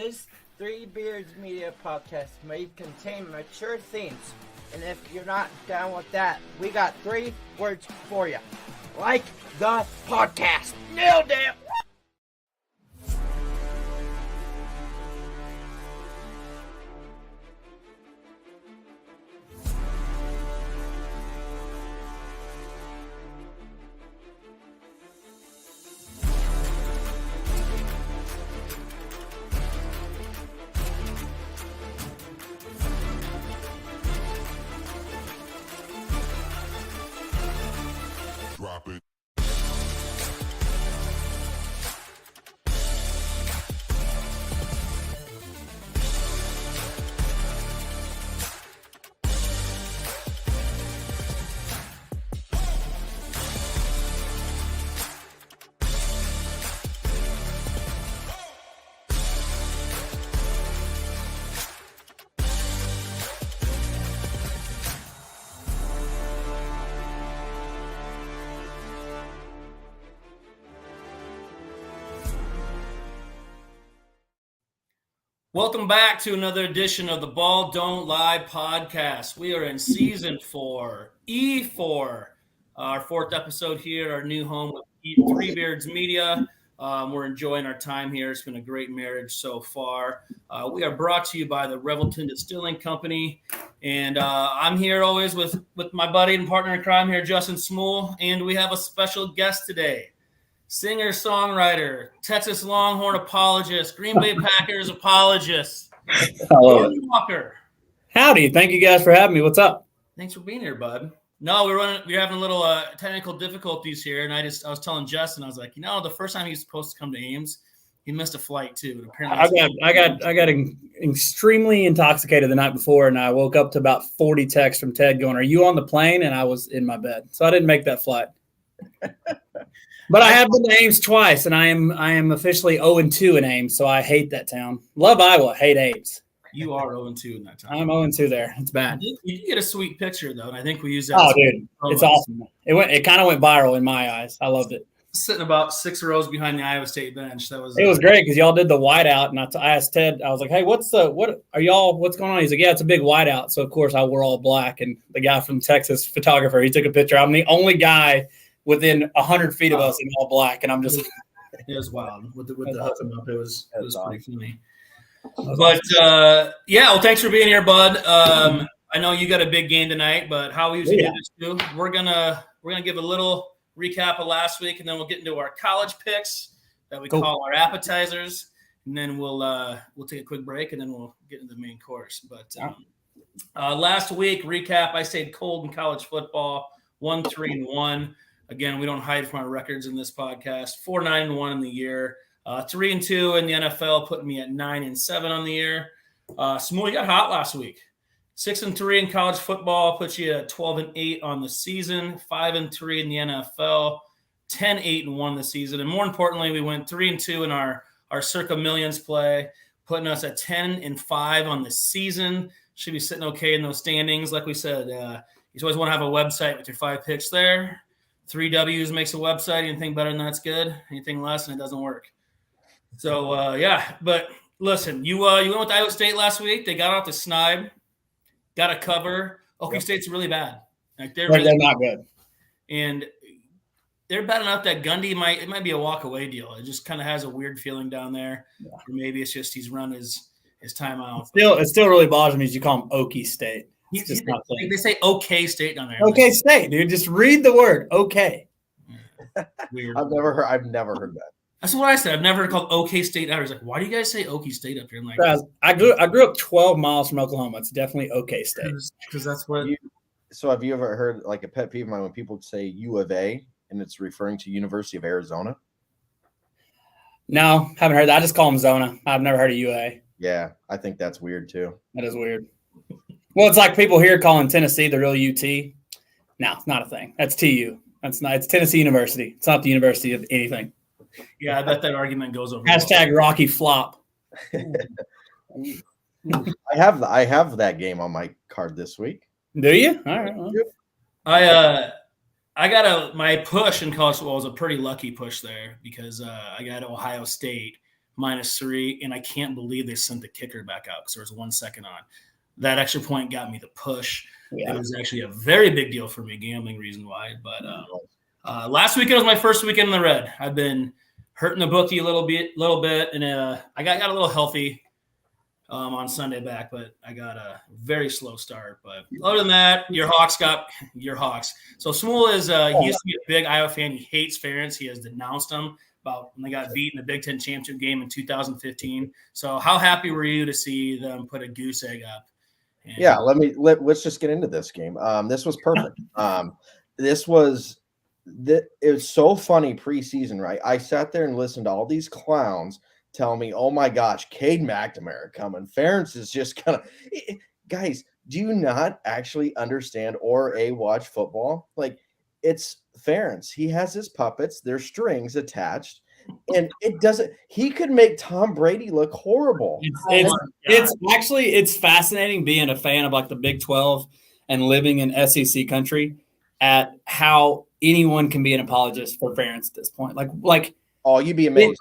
This Three Beards Media podcast may contain mature themes, and if you're not down with that, we got 3 words for you. Like the podcast. Nailed it! Drop it. Welcome back to another edition of the Ball Don't Lie podcast. We are in season 4, E4, our 4th episode here, our new home with Three Beards Media. We're enjoying our time here. It's been a great marriage so far. We are brought to you by the Revelton Distilling Company. And I'm here always with my buddy and partner in crime here, Justin Smool. And we have a special guest today. Singer-songwriter, Texas Longhorn apologist, Green Bay Packers apologist, Hello. Walker. Howdy. Thank you guys for having me. What's up? Thanks for being here, bud. No, we're having a little technical difficulties here, and I was telling Justin, I was like, the first time he was supposed to come to Ames, he missed a flight too. And apparently, I got extremely intoxicated the night before, and I woke up to about 40 texts from Ted going, "Are you on the plane?" And I was in my bed, so I didn't make that flight. But I have been to Ames twice, and I am officially 0-2 in Ames, so I hate that town. Love Iowa, hate Ames. You are 0-2 in that town. I'm 0-2 there. It's bad. You get a sweet picture though, and I think we use that. Oh, dude, it's awesome. It kind of went viral in my eyes. I loved it. Sitting about 6 rows behind the Iowa State bench. It was great because y'all did the whiteout, and I asked Ted. I was like, "Hey, what's going on?" He's like, "Yeah, it's a big whiteout." So of course I wore all black, and the guy from Texas, photographer, he took a picture. I'm the only guy within 100 feet of us in all black, and I'm just. It was wild with the hooking up. It was pretty funny. But well, thanks for being here, bud. I know you got a big game tonight, but how we usually do this too, we're gonna give a little recap of last week, and then we'll get into our college picks that we call our appetizers, and then we'll take a quick break, and then we'll get into the main course. But last week recap, I stayed cold in college football, 1-3-1. Again, we don't hide from our records in this podcast. 4-9-1 in the year, 3-2 in the NFL, putting me at 9-7 on the year. Smool, you got hot last week. 6-3 in college football puts you at 12-8 on the season. 5-3 in the NFL, 10-8-1 the season, and more importantly, we went 3-2 in our Circa Millions play, putting us at 10-5 on the season. Should be sitting okay in those standings. Like we said, you always want to have a website with your 5 picks there. 3 W's makes a website. Anything better than that's good. Anything less, and it doesn't work. So, But listen, you went with Iowa State last week. They got off the snipe, got a cover. Okie State's really bad. Like they're not good. And they're bad enough that Gundy might be a walk-away deal. It just kind of has a weird feeling down there. Yeah. Or maybe it's just he's run his time out. It still really bothers me as you call him Okie State. They say OK State down there. OK State, dude. Just read the word. OK. Weird. I've never heard that. That's what I said. I've never heard it called OK State. I was like, why do you guys say OK State up here? I'm like, I grew up 12 miles from Oklahoma. It's definitely OK State. Because that's what. So have you ever heard like a pet peeve of mine when people say U of A and it's referring to University of Arizona? No, haven't heard that. I just call them Zona. I've never heard of UA. Yeah, I think that's weird too. That is weird. Well, it's like people here calling Tennessee the real UT. No, it's not a thing. That's TU. That's not. It's Tennessee University. It's not the University of anything. Yeah, I bet that argument goes over. Hashtag Rocky Flop. I have that game on my card this week. Do you? All right. Well. I got my push in college football was a pretty lucky push there because I got Ohio State -3, and I can't believe they sent the kicker back out because there was 1 second on. That extra point got me the push. Yeah. It was actually a very big deal for me, gambling reason why. But last weekend was my first weekend in the red. I've been hurting the bookie a little bit, and I got a little healthy on Sunday back, but I got a very slow start. But other than that, your Hawks got your Hawks. So Smule is he used to be a big Iowa fan. He hates Ferentz. He has denounced them about when they got beat in the Big Ten championship game in 2015. So how happy were you to see them put a goose egg up? And Yeah, let's just get into this game. This was perfect. It was so funny preseason, right? I sat there and listened to all these clowns tell me, "Oh my gosh, Cade McNamara coming. Ferentz is just gonna." Guys, do you not actually understand or watch football? Like, it's Ferentz. He has his puppets. There's strings attached. And it doesn't. He could make Tom Brady look horrible. It's fascinating being a fan of like the Big 12 and living in SEC country at how anyone can be an apologist for Ferentz at this point. Like oh, you'd be amazed.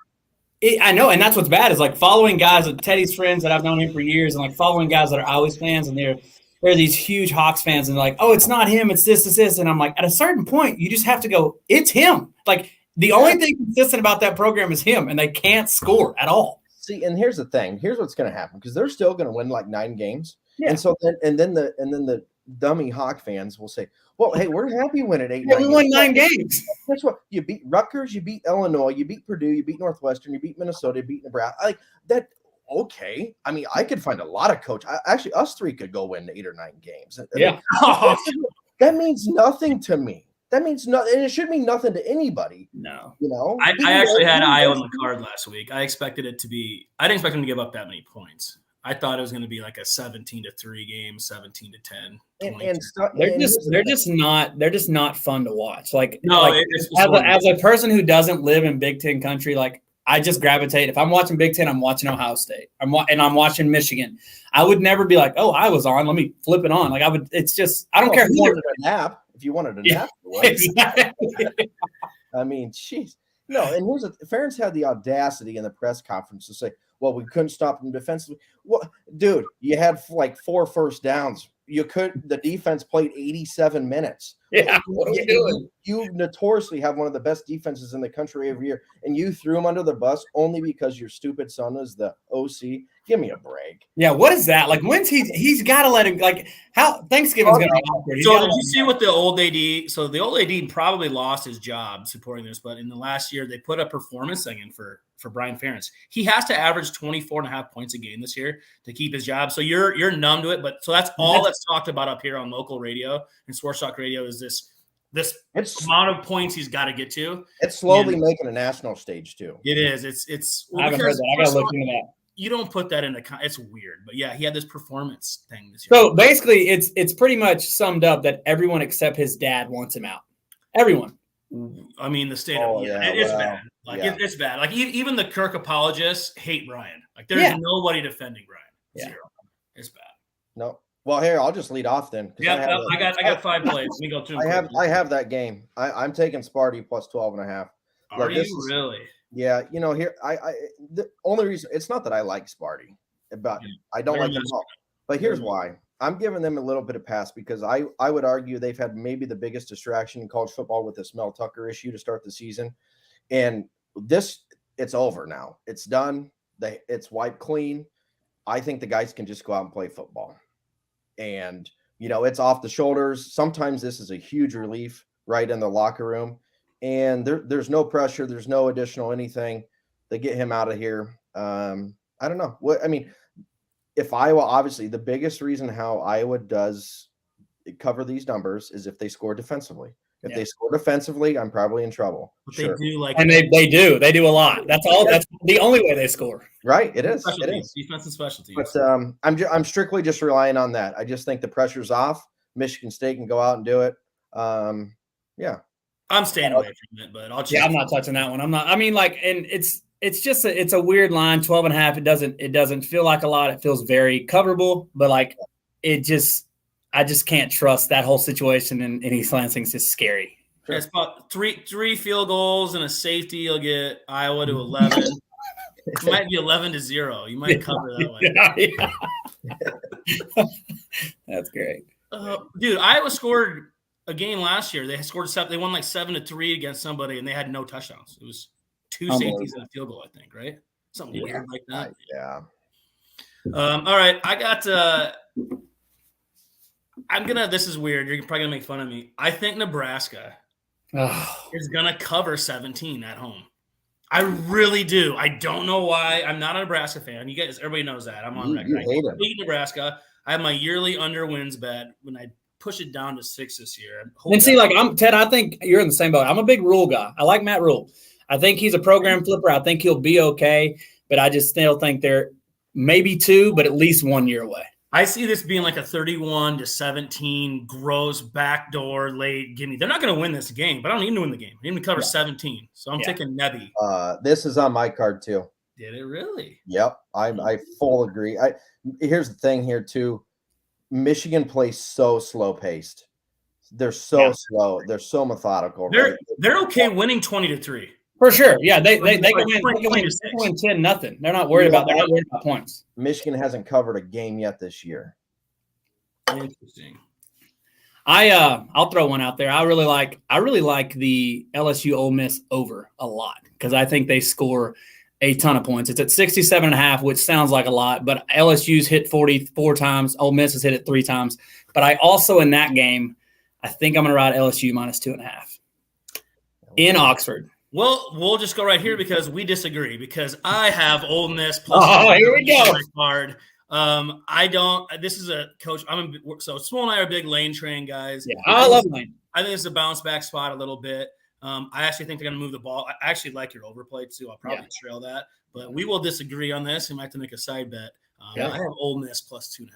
I know, and that's what's bad is like following guys with Teddy's friends that I've known him for years, and like following guys that are Iowa fans, and they're these huge Hawks fans, and they're like, oh, it's not him, it's this, and I'm like, at a certain point, you just have to go, it's him. Like. The only thing consistent about that program is him, and they can't score at all. See, and here's the thing. Here's what's going to happen because they're still going to win like 9 games, Yeah. and so then the dummy Hawk fans will say, "Well, hey, we're happy winning 8. Yeah, we won 9 games. Guess what? You beat Rutgers, you beat Illinois, you beat Purdue, you beat Northwestern, you beat Minnesota, you beat Nebraska. Like that. Okay, I mean, I could find a lot of actually, us 3 could go win 8 or 9 games. Yeah, that means nothing to me. That means nothing, and it should mean nothing to anybody. No, you know. I actually had Iowa on the card last week. I expected it to be. I didn't expect them to give up that many points. I thought it was going to be like a 17-3 game, 17-10. They're just not fun to watch. Like no, like, as a person who doesn't live in Big Ten country, like I just gravitate. If I'm watching Big Ten, I'm watching Ohio State. I'm watching Michigan. I would never be like, oh, I was on. Let me flip it on. Like I would. It's just I don't care who wanted a nap. If you wanted a nap, exactly. I mean, jeez. No, and Ferentz had the audacity in the press conference to say, well, we couldn't stop them defensively. Well, dude, you had like 4 first downs. The defense played 87 minutes. Yeah, what are we doing? You notoriously have one of the best defenses in the country every year, and you threw him under the bus only because your stupid son is the OC. Give me a break. Yeah, what is that? Like, when's he's got to let him, like, how Thanksgiving's going to be awkward. So did you see what the old AD, so the old AD probably lost his job supporting this, but in the last year, they put a performance thing in for Brian Ferentz. He has to average 24.5 points a game this year to keep his job. So you're numb to it, but so that's all that's talked about up here on local radio and Sports Talk Radio is this amount of points he's got to get to. It's slowly making a national stage too. It is. It's. I haven't heard that. I got to look into that. You don't put that in it's weird, but yeah, he had this performance thing this year. So basically, it's pretty much summed up that everyone except his dad wants him out. Everyone. I mean, the state it's bad. Like it's bad. Like even the Kirk apologists hate Brian. Like there's nobody defending Brian. Yeah. Zero. It's bad. No. Well, here I'll just lead off then. Yeah, I got 5 plays. Let me go through. I have that game. I'm taking Sparty plus 12.5. Are you really? Yeah, here the only reason it's not that I like Sparty, but I don't like them all. But here's why. I'm giving them a little bit of pass because I would argue they've had maybe the biggest distraction in college football with this Mel Tucker issue to start the season. And it's over now. It's done. It's wiped clean. I think the guys can just go out and play football. And, it's off the shoulders. Sometimes this is a huge relief right in the locker room. And there's no pressure. There's no additional anything. They get him out of here. I don't know. If Iowa, obviously, the biggest reason how Iowa does cover these numbers is if they score defensively. If they score defensively, I'm probably in trouble. But they do and they do a lot. That's all. That's the only way they score. Right. It is. It is defense and special teams. But I'm strictly just relying on that. I just think the pressure's off. Michigan State can go out and do it. Yeah. I'm staying away from it, but I'll check. Yeah, I'm not touching that one. I'm not. I mean, like, and it's just it's a weird line. 12.5. It doesn't feel like a lot. It feels very coverable, but like I just can't trust that whole situation in East Lansing's just scary. It's about three field goals and a safety. You'll get Iowa to 11. It might be 11-0. You might cover that one. That's great. Dude, Iowa scored a game last year. They scored 7. They won like 7-3 against somebody, and they had no touchdowns. It was 2 safeties and a field goal, I think, right? Something weird like that. Yeah. All right, I got. This is weird. You're probably gonna make fun of me. I think Nebraska is gonna cover 17 at home. I really do. I don't know why. I'm not a Nebraska fan. You guys, everybody knows that. I'm on record. You hate it. I hate Nebraska. I have my yearly under wins bet when I push it down to 6 this year. And see, like Ted, I think you're in the same boat. I'm a big Rule guy. I like Matt Rule. I think he's a program flipper. I think he'll be okay, but I just still think they're maybe 2, but at least 1 year away. I see this being like a 31-17 gross backdoor late gimme. They're not going to win this game, but I don't need to win the game. I need to cover 17. So I'm taking Nebby. This is on my card too. Did it really? Yep, I full agree. Here's the thing here too. Michigan plays so slow paced. They're so slow. They're so methodical. They're okay winning 20-3. For sure. Yeah, they can win 10-0. They're not worried about points. Michigan hasn't covered a game yet this year. Interesting. I'll throw one out there. I really like the LSU Ole Miss over a lot because I think they score a ton of points. It's at 67.5, which sounds like a lot, but LSU's hit 44 times. Ole Miss has hit it 3 times. But I also in that game, I think I'm going to ride LSU -2.5 in Oxford. Well, we'll just go right here because we disagree. Because I have Ole Miss plus. Oh, here we go. Card. I don't. This is a coach. So Small and I are big Lane Train guys. Yeah, I love Lane. I think it's a bounce back spot a little bit. I actually think they're going to move the ball. I actually like your overplay too. I'll probably trail that, but we will disagree on this. We might have to make a side bet. I have Ole Miss plus 2.5.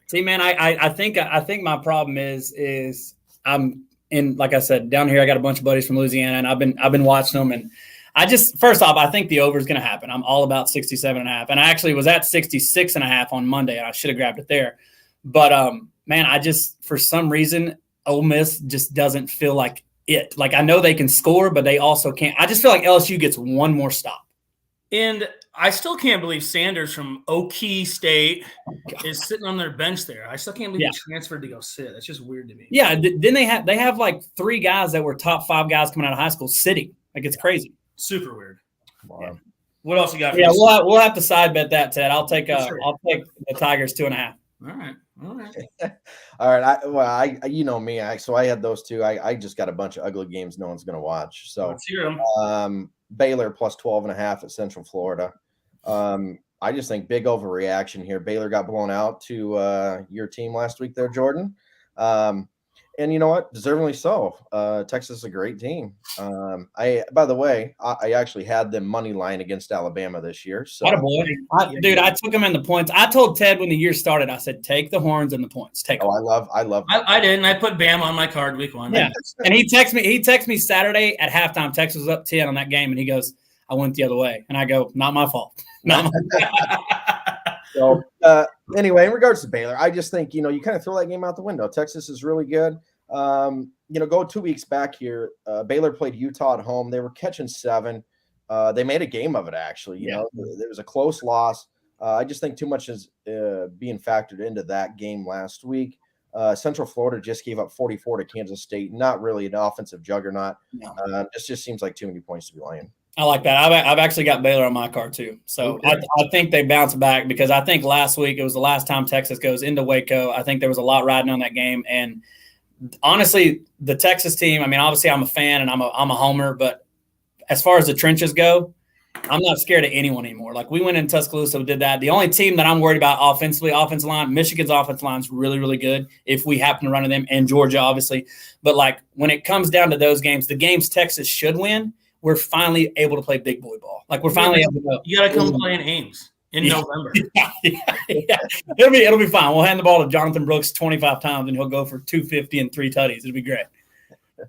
See, man, I think my problem is I'm. And like I said, down here, I got a bunch of buddies from Louisiana, and I've been watching them. And I just, first off, I think the over is going to happen. I'm all about 67.5. And I actually was at 66.5 on Monday, and I should have grabbed it there. But, man, I just, for some reason, Ole Miss just doesn't feel like it. Like, I know they can score, but they also can't. I just feel like LSU gets one more stop. And I still can't believe Sanders from Okie State is sitting on their bench there. I still can't believe he transferred to go sit. That's just weird to me. Yeah, then they have like 3 guys that were top 5 guys coming out of high school sitting. Like, it's crazy. Super weird. Wow. What else you got? Yeah, we'll have to side bet that, Ted. I'll take the Tigers 2.5. All right. All right. I you know me. So I had those 2. I just got a bunch of ugly games no one's going to watch. So let's hear them. Baylor plus 12.5 at Central Florida. I just think big overreaction here. Baylor got blown out to your team last week there, Jordan. And you know what? Deservingly so. Texas is a great team. By the way, I actually had them money line against Alabama this year. So, dude, I took them in the points. I told Ted when the year started, I said, take the horns and the points. Take them. I love. I didn't. I put Bama on my card week 1. Yeah. And he texted me Saturday at halftime. Texas was up 10 on that game, and he goes, I went the other way. And I go, not my fault. So anyway, in regards to Baylor, I just think, you kind of throw that game out the window. Texas is really good. Go 2 weeks back here. Baylor played Utah at home. They were catching 7. They made a game of it, actually. You know, there was a close loss. I just think too much is being factored into that game last week. Central Florida just gave up 44 to Kansas State. Not really an offensive juggernaut. No. Just seems like too many points to be laying. I like that. I've actually got Baylor on my card too. So okay. I think they bounce back because I think last week it was the last time Texas goes into Waco. I think there was a lot riding on that game. And honestly, the Texas team, I mean, obviously I'm a fan and I'm a homer, but as far as the trenches go, I'm not scared of anyone anymore. Like we went in Tuscaloosa, we did that. The only team that I'm worried about offensively, offensive line, Michigan's offensive line is really, really good if we happen to run to them, and Georgia, obviously. But like when it comes down to those games, the games Texas should win, we're finally able to play big boy ball. Like we're finally able to go. You got to come play in Ames in November. Yeah. It'll be fine. We'll hand the ball to Jonathan Brooks 25 times, and he'll go for 250 and 3 tutties. It'll be great.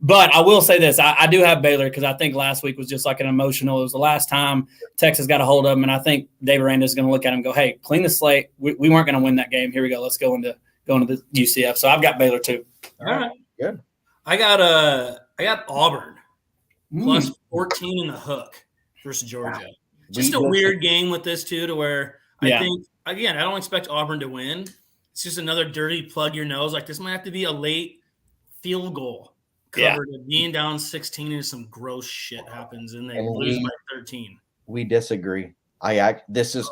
But I will say this. I do have Baylor because I think last week was just like an emotional. It was the last time Texas got a hold of them, and I think Dave Aranda is going to look at him and go, hey, clean the slate. We weren't going to win that game. Here we go. Let's go into the UCF. So I've got Baylor too. All right. Good. I got Auburn plus 14 in the hook versus Georgia. Just a weird game with this too, to where I think again I don't expect Auburn to win. It's just another dirty plug your nose. Like this might have to be a late field goal covered of being down 16 and some gross shit happens and they lose by 13. We disagree. This is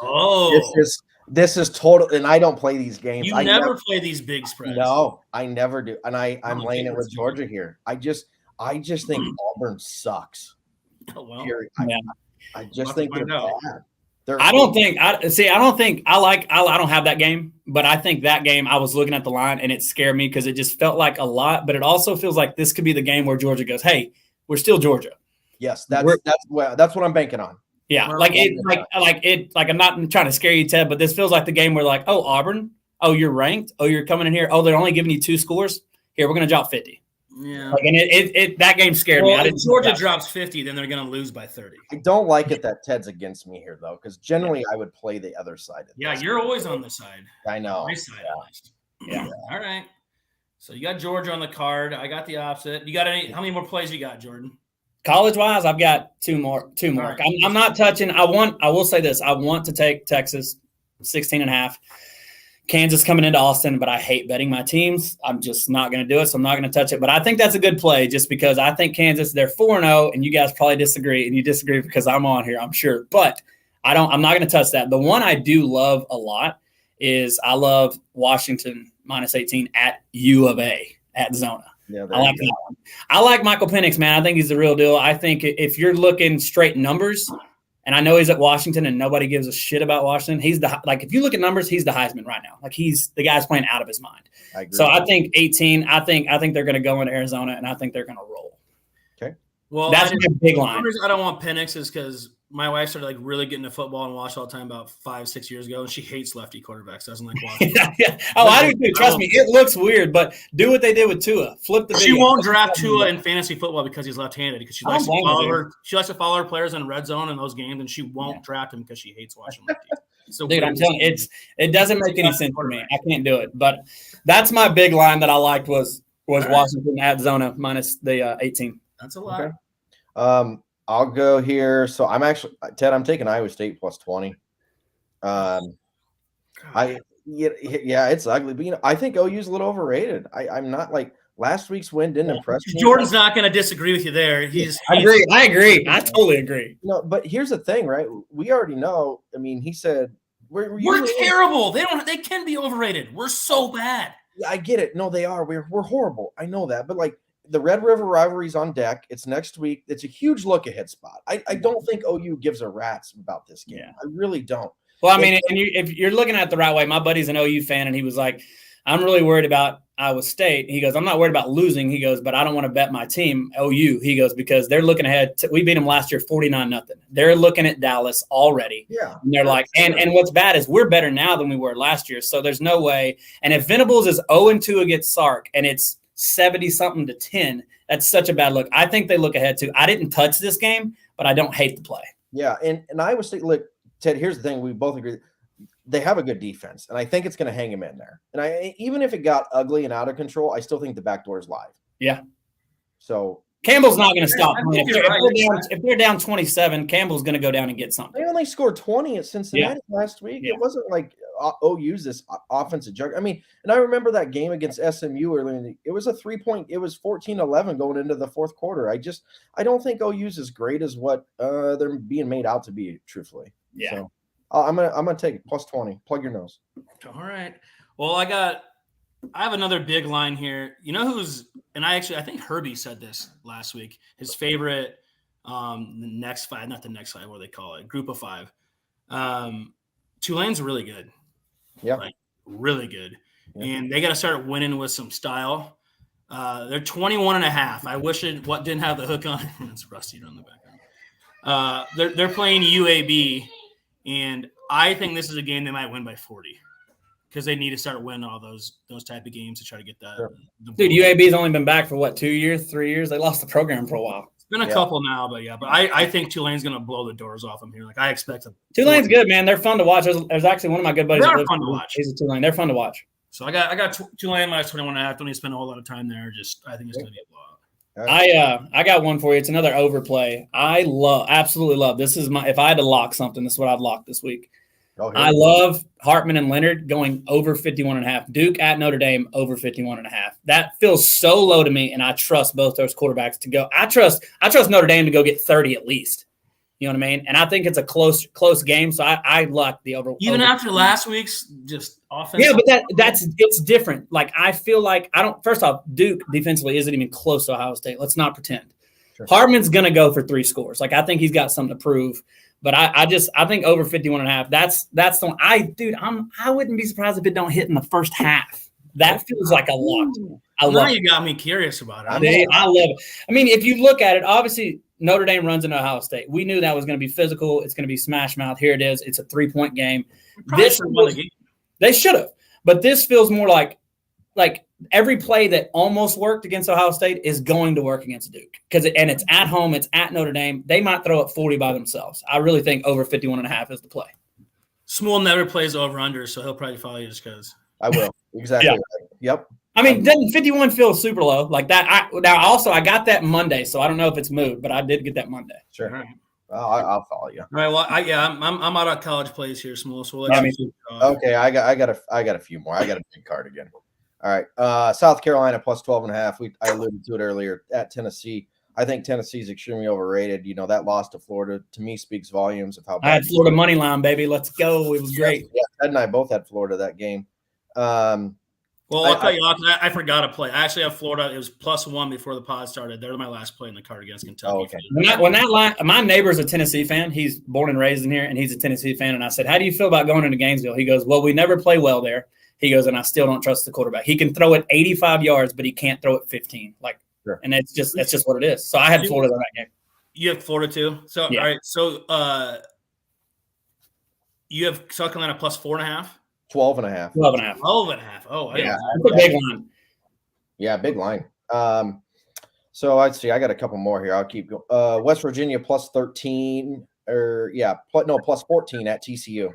total, and I don't play these games. You never play these big spreads. No, I never do, and I'm laying it with Georgia here. I just think Auburn sucks. Oh, well, I just think they're bad. I don't have that game, but I think that game I was looking at the line and it scared me because it just felt like a lot, but it also feels like this could be the game where Georgia goes, "Hey, we're still Georgia." Yes, that's what I'm banking on. Yeah, I'm not trying to scare you, Ted, but this feels like the game where like, oh, Auburn, oh, you're ranked, oh, you're coming in here, oh, they're only giving you 2 scores. Here, we're gonna drop 50. Yeah, and that game scared me. If Georgia drops 50, then they're going to lose by 30. I don't like it that Ted's against me here, though, because generally I would play the other side. You're always on the side. I know. My side, at least. Yeah. All right. So you got Georgia on the card. I got the opposite. You got any? How many more plays you got, Jordan? College-wise, I've got two more. Right. I'm not touching. I will say this. I want to take Texas 16.5. Kansas coming into Austin, but I hate betting my teams. I'm just not going to do it, so I'm not going to touch it. But I think that's a good play just because I think Kansas, they're 4-0, and you guys probably disagree, and you disagree because I'm on here, I'm sure. But I'm not going to touch that. The one I do love a lot is I love Washington -18 at U of A at Zona. Yeah, I like that one. I like Michael Penix, man. I think he's the real deal. I think if you're looking straight numbers – and I know he's at Washington, and nobody gives a shit about Washington. He's if you look at numbers, he's the Heisman right now. Like he's the guy's playing out of his mind. I agree. So I think 18. I think they're going to go into Arizona, and I think they're going to roll. Okay. Well, that's my big line. I don't want Penix is because my wife started like really getting into football and watched all the time about 5-6 years ago, and she hates lefty quarterbacks. Doesn't like watching. Yeah. Oh, I do too. Trust me, it looks weird, but do what they did with Tua. Flip the. She won't draft Tua in fantasy football because he's left-handed. Because she likes to follow her. She likes to follow her players in red zone in those games, and she won't draft him because she hates watching lefties. So dude, I'm telling you, it doesn't make any sense for me. I can't do it. But that's my big line that I liked was Washington at Zona minus the 18. That's a lot. Okay. I'll go here. So I'm taking Iowa State plus 20. It's ugly, but I think OU's a little overrated. I'm not like last week's win didn't impress me. Jordan's not going to disagree with you there. I agree. I totally agree. But here's the thing, right? We already know. I mean, he said we're terrible. They can be overrated. We're so bad. Yeah, I get it. No, they are. We're horrible. I know that, but like. The Red River rivalry's on deck. It's next week. It's a huge look ahead spot. I don't think OU gives a rat's about this game. Yeah. I really don't. Well, I mean, if you're looking at it the right way, my buddy's an OU fan, and he was like, I'm really worried about Iowa State. He goes, I'm not worried about losing. He goes, but I don't want to bet my team, OU. He goes, because they're looking ahead. We beat them last year 49-0. They're looking at Dallas already. Yeah. And they're like, and what's bad is we're better now than we were last year. So there's no way. And if Venables is 0-2 against Sark, and it's 70-something to 10. That's such a bad look. I think they look ahead too. I didn't touch this game, but I don't hate the play. Yeah, and Iowa State, look, Ted, here's the thing. We both agree. They have a good defense, and I think it's going to hang him in there. And even if it got ugly and out of control, I still think the back door is live. Yeah. So Campbell's not going to stop. If they're down 27, Campbell's going to go down and get something. They only scored 20 at Cincinnati last week. Yeah. It wasn't like OU's this offensive jug. I mean, and I remember that game against SMU earlier. It was a 3-point. It was 14-11 going into the fourth quarter. I don't think OU's as great as what they're being made out to be. Truthfully, yeah. So I'm gonna take it plus 20. Plug your nose. All right. Well, I have another big line here. You know who's – and I think Herbie said this last week. His favorite next five – not the next five, what do they call it? Group of five. Tulane's really good. Yeah. Like, really good. Yeah. And they got to start winning with some style. They're 21.5. I wish it didn't have the hook on it. It's rusty on the background. They're playing UAB, and I think this is a game they might win by 40. Because they need to start winning all those type of games to try to get that. Sure. Dude, UAB's only been back for 2 years, 3 years? They lost the program for a while. It's been a couple now, but yeah. But I think Tulane's going to blow the doors off them here. Like I expect them. Tulane's good, man. They're fun to watch. There's actually one of my good buddies. They're fun to watch. He's a Tulane. They're fun to watch. So I got Tulane minus 21.5. Don't need to spend a whole lot of time there. I think it's going to be a blowout. I got one for you. It's another overplay. Absolutely love. This is if I had to lock something, this is what I'd lock this week. I love Hartman and Leonard going over 51.5. Duke at Notre Dame over 51.5. That feels so low to me, and I trust both those quarterbacks to go. I trust Notre Dame to go get 30 at least. You know what I mean? And I think it's a close game, so I lock the over. Even after last week's just offense. Yeah, but it's different. Like I feel like first off, Duke defensively isn't even close to Ohio State. Let's not pretend. Sure. Hartman's gonna go for 3 scores. Like I think he's got something to prove. But I think over 51.5. That's the one. I wouldn't be surprised if it don't hit in the first half. That feels like a lot to me. Now you got me curious about it. I love it. I mean, if you look at it, obviously Notre Dame runs into Ohio State. We knew that was going to be physical. It's going to be smash mouth. Here it is. It's a 3-point game. They should have. But this feels more like every play that almost worked against Ohio State is going to work against Duke and it's at home. It's at Notre Dame. They might throw up 40 by themselves. I really think over 51.5 is the play. Small never plays over under, so he'll probably follow you just because. I will. Exactly. Yeah. Yep. I mean, doesn't 51 feel super low like that? I got that Monday, so I don't know if it's moved, but I did get that Monday. Sure. Right. I'll follow you. All right. Well, I'm out of college plays here, Small. So we'll okay. I got a few more. I got a big card again. All right. South Carolina plus 12.5. I alluded to it earlier at Tennessee. I think Tennessee is extremely overrated. You know, that loss to Florida to me speaks volumes of how bad I had Florida money line, baby. Let's go. It was great. Yeah, Ted and I both had Florida that game. Well, I'll cut you off. I forgot to play. I actually have Florida. It was +1 before the pod started. They're my last play in the card against Kentucky. Oh, okay. When that line, my neighbor's a Tennessee fan. He's born and raised in here, and he's a Tennessee fan. And I said, "How do you feel about going into Gainesville?" He goes, "Well, we never play well there." He goes, "And I still don't trust the quarterback. He can throw it 85 yards, but he can't throw it 15." Sure. And that's just what it is. So I had Florida in that game. You have Florida too. So yeah. All right. So you have South Carolina +4.5. 12.5. 12.5. 12.5. Oh, yeah. That's a big line. Yeah, big line. So I'd see. I got a couple more here. I'll keep going. West Virginia +13, +14 at TCU.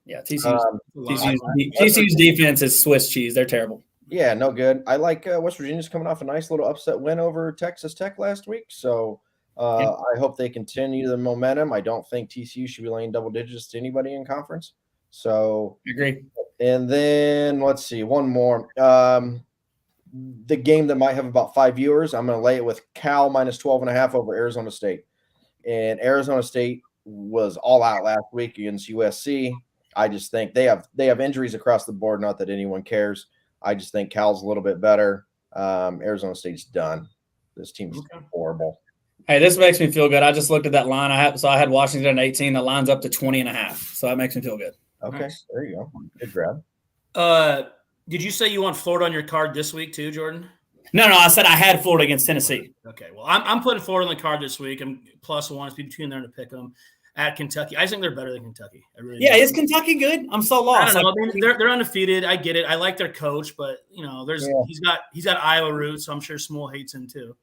Yeah, TCU's defense is Swiss cheese. They're terrible. Yeah, no good. I like West Virginia's coming off a nice little upset win over Texas Tech last week. So I hope they continue the momentum. I don't think TCU should be laying double digits to anybody in conference. So I agree. And then let's see, one more. The game that might have about 5 viewers, I'm going to lay it with Cal -12.5 over Arizona State. And Arizona State was all out last week against USC. I just think they have injuries across the board. Not that anyone cares. I just think Cal's a little bit better. Arizona State's done. This team's horrible. Hey, this makes me feel good. I just looked at that line. I had Washington at 18. The line's up to 20.5. So that makes me feel good. Okay, nice. There you go. Good grab. Did you say you want Florida on your card this week too, Jordan? No. I said I had Florida against Tennessee. Okay. Well, I'm putting Florida on the card this week. I'm +1. It's between there to pick them at Kentucky. I think they're better than Kentucky. Is Kentucky good? I'm so lost. I don't know. They're undefeated. I get it. I like their coach, but he's got Iowa roots, so I'm sure Small hates him too.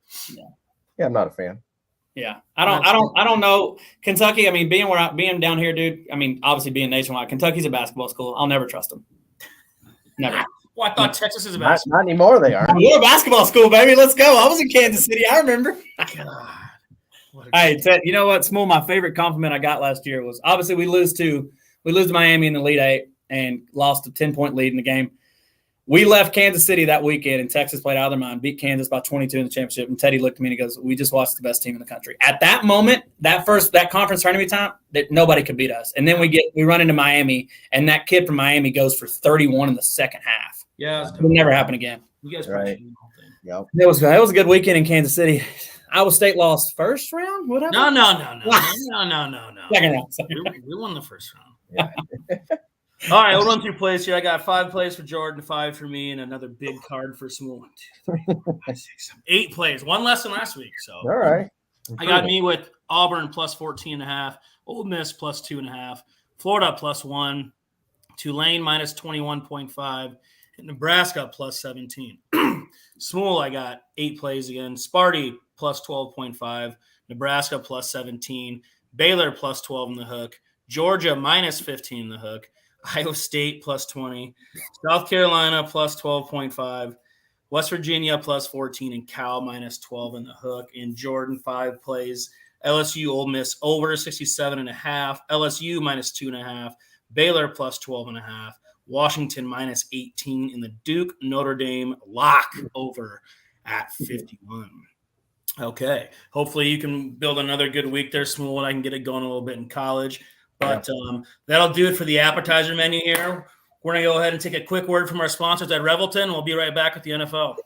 Yeah, I'm not a fan. Yeah, I don't know Kentucky. I mean, being down here, dude. I mean, obviously being nationwide, Kentucky's a basketball school. I'll never trust them. Never. Well, I thought Texas is a basketball. Not anymore. They are. We're a basketball school, baby. Let's go. I was in Kansas City. I remember. Hey, Ted, you know what? Small. My favorite compliment I got last year was obviously we lose to Miami in the Elite Eight and lost a 10-point lead in the game. We left Kansas City that weekend, and Texas played out of their mind, beat Kansas by 22 in the championship. And Teddy looked at me and he goes, "We just watched the best team in the country." At that moment, that conference tournament time, that nobody could beat us. And then we run into Miami, and that kid from Miami goes for 31 in the second half. Yeah, it will never happen again. You guys right? Yep. It was a good weekend in Kansas City. Iowa State lost first round. Whatever. No. Second round. We won the first round. Yeah. All right, we'll run through plays here. I got 5 plays for Jordan, 5 for me, and another big card for Small. 1, 2, 3, 4, 5, 6, 7, 8 plays. One less than last week. So all right. I got me with Auburn +14.5, Ole Miss +2.5, Florida +1, Tulane -21.5, and Nebraska +17. Small, I got 8 plays again. Sparty +12.5, Nebraska +17, Baylor +12 in the hook, Georgia -15 in the hook, Iowa State +20, South Carolina +12.5, West Virginia plus 14 and Cal minus 12 in the hook. And Jordan 5 plays LSU Ole Miss over 67.5, LSU minus 2.5, Baylor plus 12.5, Washington minus 18 in the Duke Notre Dame lock over at 51. Okay. Hopefully you can build another good week there, Smooth, and I can get it going a little bit in college. But that'll do it for the appetizer menu here. We're going to go ahead and take a quick word from our sponsors at Revelton, and we'll be right back with the NFL.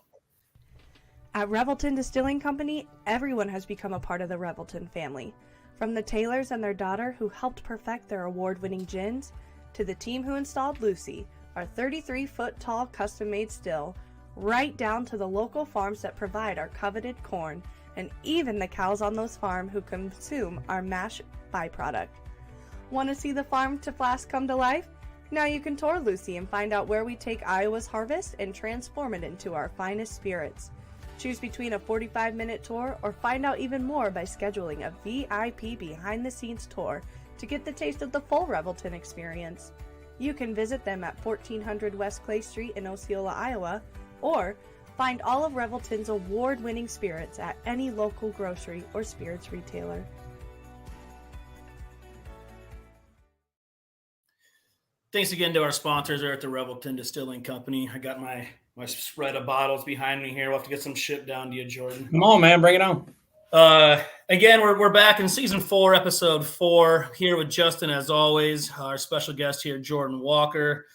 At Revelton Distilling Company, everyone has become a part of the Revelton family. From the Taylors and their daughter who helped perfect their award-winning gins, to the team who installed Lucy, our 33-foot-tall custom-made still, right down to the local farms that provide our coveted corn, and even the cows on those farms who consume our mash byproduct. Want to see the farm to flask come to life? Now you can tour Lucy and find out where we take Iowa's harvest and transform it into our finest spirits. Choose between a 45-minute tour or find out even more by scheduling a VIP behind-the-scenes tour to get the taste of the full Revelton experience. You can visit them at 1400 West Clay Street in Osceola, Iowa, or find all of Revelton's award-winning spirits at any local grocery or spirits retailer. Thanks again to our sponsors there at the Revelton Distilling Company. I got my spread of bottles behind me here. We'll have to get some shipped down to you, Jordan. Come on, man. Bring it on. Again, we're back in season 4, episode 4, here with Justin, as always, our special guest here, Jordan Walker,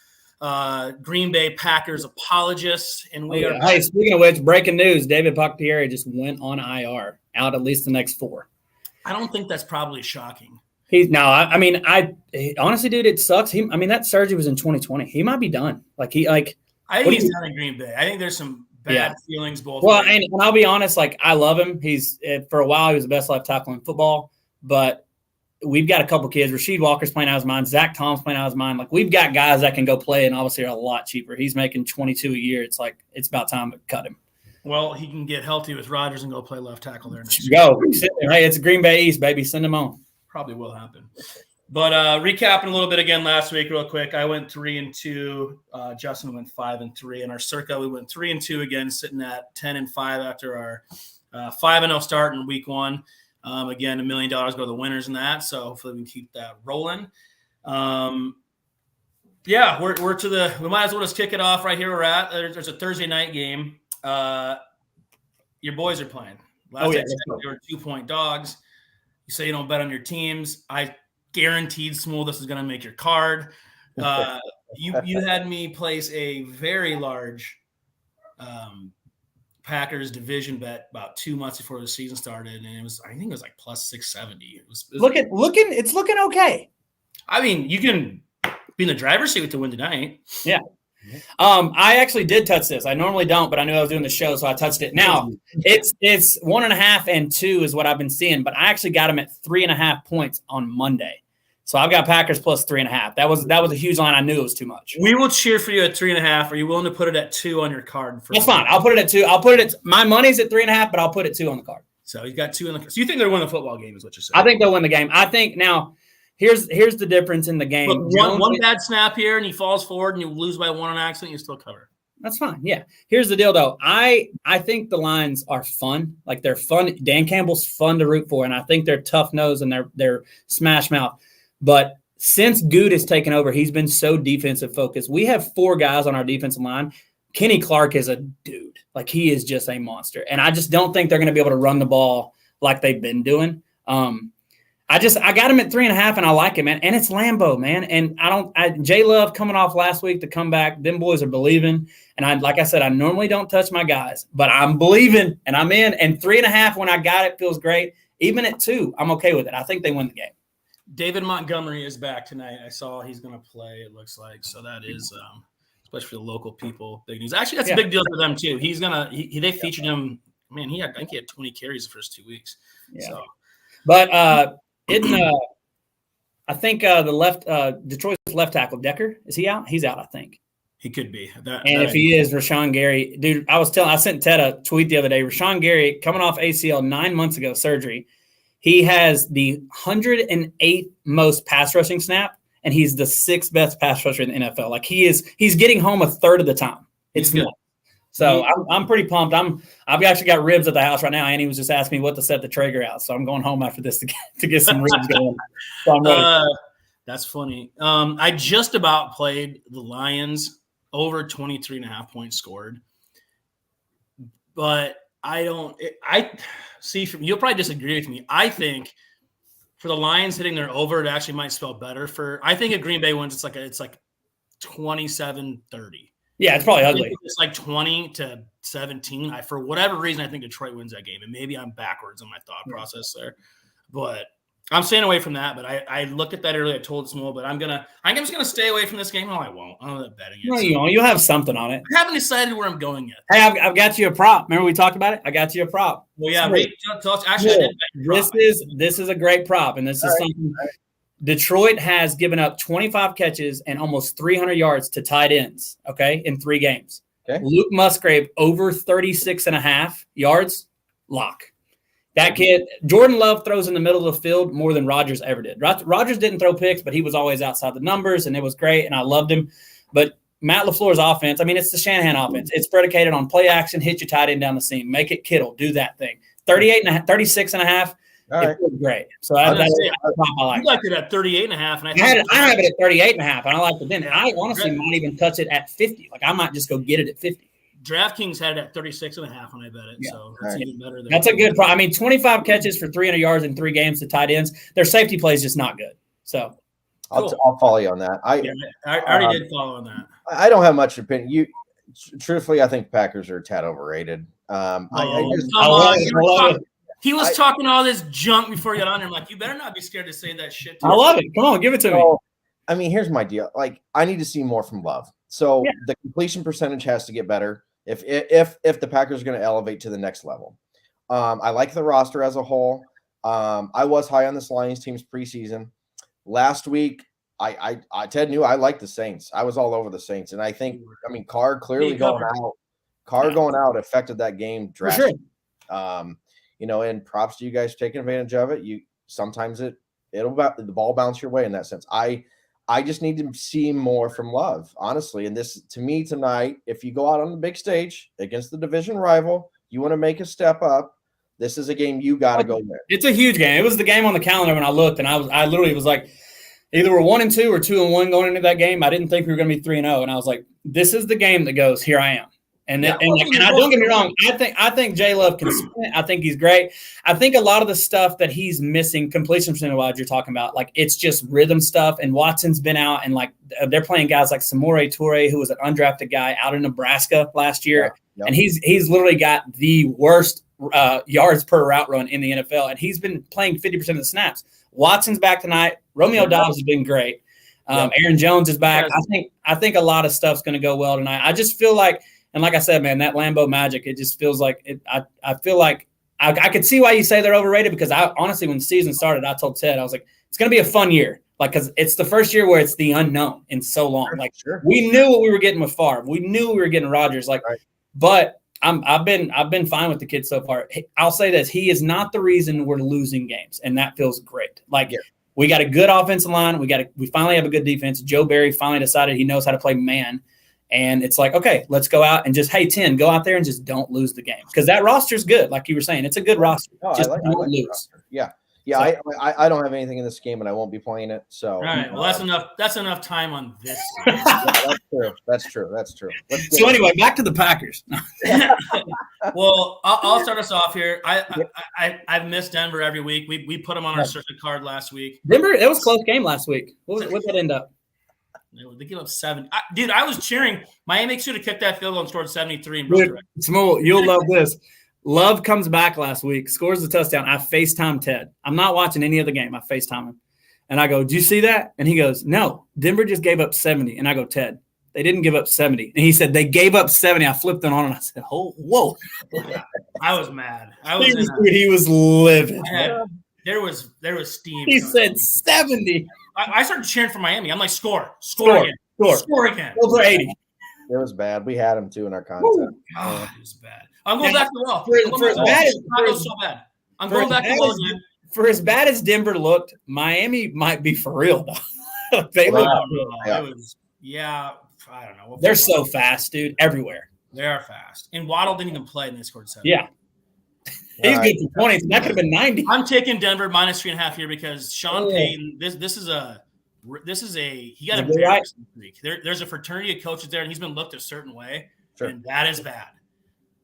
Green Bay Packers apologist. And we are. Hey, speaking of which, breaking news: David Bakhtiari just went on IR, out at least the next 4. I don't think that's probably shocking. I honestly, dude, it sucks. That surgery was in 2020. He might be done. I think he's done in Green Bay. I think there's some bad feelings both ways. And I'll be honest, I love him. He's for a while he was the best left tackle in football, but we've got a couple kids. Rasheed Walker's playing out of his mind. Zach Tom's playing out of his mind. We've got guys that can go play and obviously are a lot cheaper. He's making $22 a year. It's it's about time to cut him. Well, he can get healthy with Rodgers and go play left tackle there next year. Go. Hey, it's Green Bay East, baby. Send him on. Probably will happen. But recapping a little bit again last week real quick, I went 3-2. Justin went 5-3. In our circa, we went 3-2 again, sitting at 10-5 after our 5-0 start in week 1. Again, $1 million go to the winners in that, so hopefully we can keep that rolling. We're to the – we might as well just kick it off right here we're at. There's a Thursday night game. Your boys are playing. Last night they were 2-point dogs. You say you don't bet on your teams. I guaranteed Smooth this is going to make your card. You had me place a very large Packers division bet about 2 months before the season started, and I think it was plus 670. It's looking okay. I mean, you can be in the driver's seat to win tonight. Yeah. I actually did touch this. I normally don't, but I knew I was doing the show, so I touched it. Now it's 1.5 and 2 is what I've been seeing, but I actually got them at 3.5 points on Monday. So I've got Packers plus 3.5. That was a huge line. I knew it was too much. We will cheer for you at 3.5. Are you willing to put it at 2 on your card? That's fine. I'll put it at 2. I'll put it at my money's at 3.5, but I'll put it 2 on the card. So he's got 2 on the card. So you think they'll win the football game? Is what you're saying? I think they'll win the game. I think now. Here's the difference in the game. Look, one bad snap here, and he falls forward, and you lose by 1 on accident. You still cover. That's fine. Yeah. Here's the deal, though. I think the lines are fun. They're fun. Dan Campbell's fun to root for, and I think they're tough nose and they're smash mouth. But since Good has taken over, he's been so defensive focused. We have 4 guys on our defensive line. Kenny Clark is a dude. He is just a monster, and I just don't think they're going to be able to run the ball like they've been doing. I got him at 3.5, and I like him, man. And it's Lambeau, man. And J Love coming off last week to come back. Them boys are believing. And like I said, I normally don't touch my guys, but I'm believing and I'm in. And 3.5 when I got it feels great. Even at 2, I'm okay with it. I think they win the game. David Montgomery is back tonight. I saw he's going to play. It looks like so. That is, especially for the local people, big news. Actually, that's a big deal for them too. He's gonna. They featured him. Man, I think he had 20 carries the first 2 weeks. Yeah. So, but I think Detroit's left tackle Decker, is he out? He's out, I think. He could be. If he is, Rashawn Gary, dude, I sent Ted a tweet the other day. Rashawn Gary coming off ACL 9 months ago surgery. He has the 108th most pass rushing snap, and he's the 6th best pass rusher in the NFL. He's getting home a third of the time. It's not. So I'm pretty pumped. I've actually got ribs at the house right now. Annie was just asking me what to set the Traeger out, so I'm going home after this to get some ribs going. So I'm ready. That's funny. I just about played the Lions over 23.5 points scored, but I see from you'll probably disagree with me. I think for the Lions hitting their over, it actually might spell better for. I think if Green Bay wins, it's like 27-30. Yeah, it's probably ugly. It's like 20-17. For whatever reason, I think Detroit wins that game, and maybe I'm backwards in my thought process there, but I'm staying away from that. But I looked at that earlier. I told Small, but I'm just gonna stay away from this game. No, I won't. I'm not betting it. No, you won't. You'll have something on it. I haven't decided where I'm going yet. Hey, I've got you a prop. Remember we talked about it? I got you a prop. Well, yeah. Actually, I did. This is a great prop, and this is something. Detroit has given up 25 catches and almost 300 yards to tight ends. Okay, in 3 games. Okay. Luke Musgrave over 36.5 yards. Lock. That kid, Jordan Love throws in the middle of the field more than Rodgers ever did. Rodgers didn't throw picks, but he was always outside the numbers, and it was great, and I loved him. But Matt LaFleur's offense, I mean, it's the Shanahan offense. It's predicated on play action, hit your tight end down the seam, make it Kittle, do that thing. 36.5, All it was great. So I like you liked it at 38.5, and I have it at 38.5, and I like it then. And I honestly might even touch it at 50. Like I might just go get it at 50. DraftKings had it at 36.5 when I bet it, so that's even better. That's a good prop. I mean, 25 catches for 300 yards in 3 games to tight ends. Their safety play is just not good. So I'll follow you on that. I already did follow on that. I don't have much opinion. Truthfully, I think Packers are a tad overrated. He was talking all this junk before he got on there. I'm like, you better not be scared to say that shit. I love it. Come on, give it to me. I mean, here's my deal. Like, I need to see more from Love. So the completion percentage has to get better if the Packers are going to elevate to the next level. I like the roster as a whole. I was high on this Lions team's preseason. Last week, Ted knew I liked the Saints. I was all over the Saints, and I think Carr clearly going out. Carr going out affected that game drastically. Sure. And props to you guys taking advantage of it. Sometimes the ball bounce your way in that sense. I just need to see more from Love, honestly. And this, to me, tonight, if you go out on the big stage against the division rival, you want to make a step up. This is a game you got to go win. It's a huge game. It was the game on the calendar when I looked, and I literally was like, either we're 1-2 or 2-1 going into that game. I didn't think we were going to be 3-0, and I was like, this is the game that goes, here I am. And I don't get me wrong. I think J Love can sprint. I think he's great. I think a lot of the stuff that he's missing, completion percentage wise, you're talking about, like it's just rhythm stuff. And Watson's been out, and like they're playing guys like Samori Toure, who was an undrafted guy out in Nebraska last year, and he's literally got the worst yards per route run in the NFL, and he's been playing 50% of the snaps. Watson's back tonight. Romeo Dobbs has been great. Aaron Jones is back. I think a lot of stuff's going to go well tonight. I just feel like. And like I said, man, that Lambeau Magic, it just feels like it. I feel like I could see why you say they're overrated, because I honestly, when the season started, I told Ted, I was like, it's going to be a fun year. Like, because it's the first year where it's the unknown in so long. Like, we knew what we were getting with Favre. We knew we were getting Rodgers. Like, but I've been fine with the kid so far. I'll say this. He is not the reason we're losing games, and that feels great. Like, we got a good offensive line. We finally have a good defense. Joe Barry finally decided he knows how to play man. And it's like, okay, let's go out and just, hey, 10, go out there and just don't lose the game. Because that roster's good. Like you were saying, it's a good roster. Just don't lose. Yeah. Yeah, so, I don't have anything in this game, and I won't be playing it. So all right, well, that's enough time on this. That's true. So anyway, back to the Packers. Well, I'll start us off here. I've missed Denver every week. We put them on our circuit card last week. Denver, it was a close game last week. What did that end up? They give up 7. Dude, I was cheering. Miami should have kicked that field goal and scored 73. Dude, Small, you'll love this. Love comes back last week, scores a touchdown. I FaceTime Ted. I'm not watching any of the game. I FaceTime him. And I go, "Do you see that?" And he goes, "No, Denver just gave up 70." And I go, "Ted, they didn't give up 70." And he said, "They gave up 70. I flipped it on, and I said, "Oh, whoa." I was mad. He was livid. There was steam. He said 70. I started cheering for Miami. I'm like, score again. Over 80. It was bad. We had him too in our content. Oh, it was bad. I'm going back to the well. I'm going back to the well again. For as bad as Denver looked, Miami might be for real, though. They look. I don't know. They're so fast, dude, everywhere. They are fast. And Waddle didn't even play, and they scored 7. Yeah. He's good for 20. So that could have been 90. I'm taking Denver -3.5 here because Sean Payton. This is a he got a embarrassing streak. There's a fraternity of coaches there, and he's been looked a certain way, and that is bad.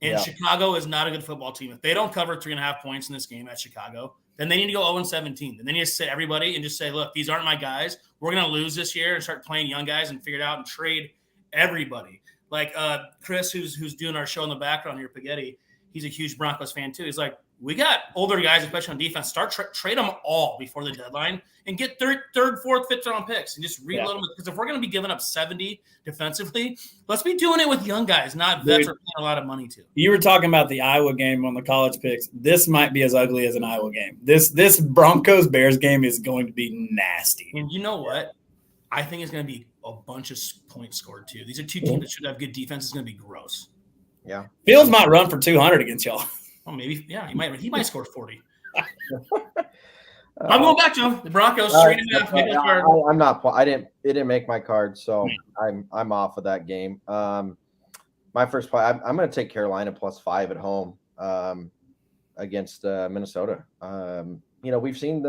And Chicago is not a good football team. If they don't cover 3.5 points in this game at Chicago, then they need to go 0-17. Then they need to sit everybody and just say, look, these aren't my guys. We're going to lose this year and start playing young guys and figure it out and trade everybody. Like Chris, who's doing our show in the background here, Spaghetti, he's a huge Broncos fan too. He's like, we got older guys, especially on defense. Start trade them all before the deadline and get third, fourth, fifth round picks and just reload them. Because if we're going to be giving up 70 defensively, let's be doing it with young guys, not vets we're paying a lot of money to. You were talking about the Iowa game on the college picks. This might be as ugly as an Iowa game. This Broncos Bears game is going to be nasty. And you know what? I think it's going to be a bunch of points scored too. These are two teams that should have good defense. It's going to be gross. Yeah, Fields might run for 200 against y'all. Oh, maybe. Yeah, he might score 40. I'm going back to the Broncos 3.5. I'm not. It didn't make my card, so I'm off of that game. My first play, I'm going to take Carolina +5 at home against Minnesota. We've seen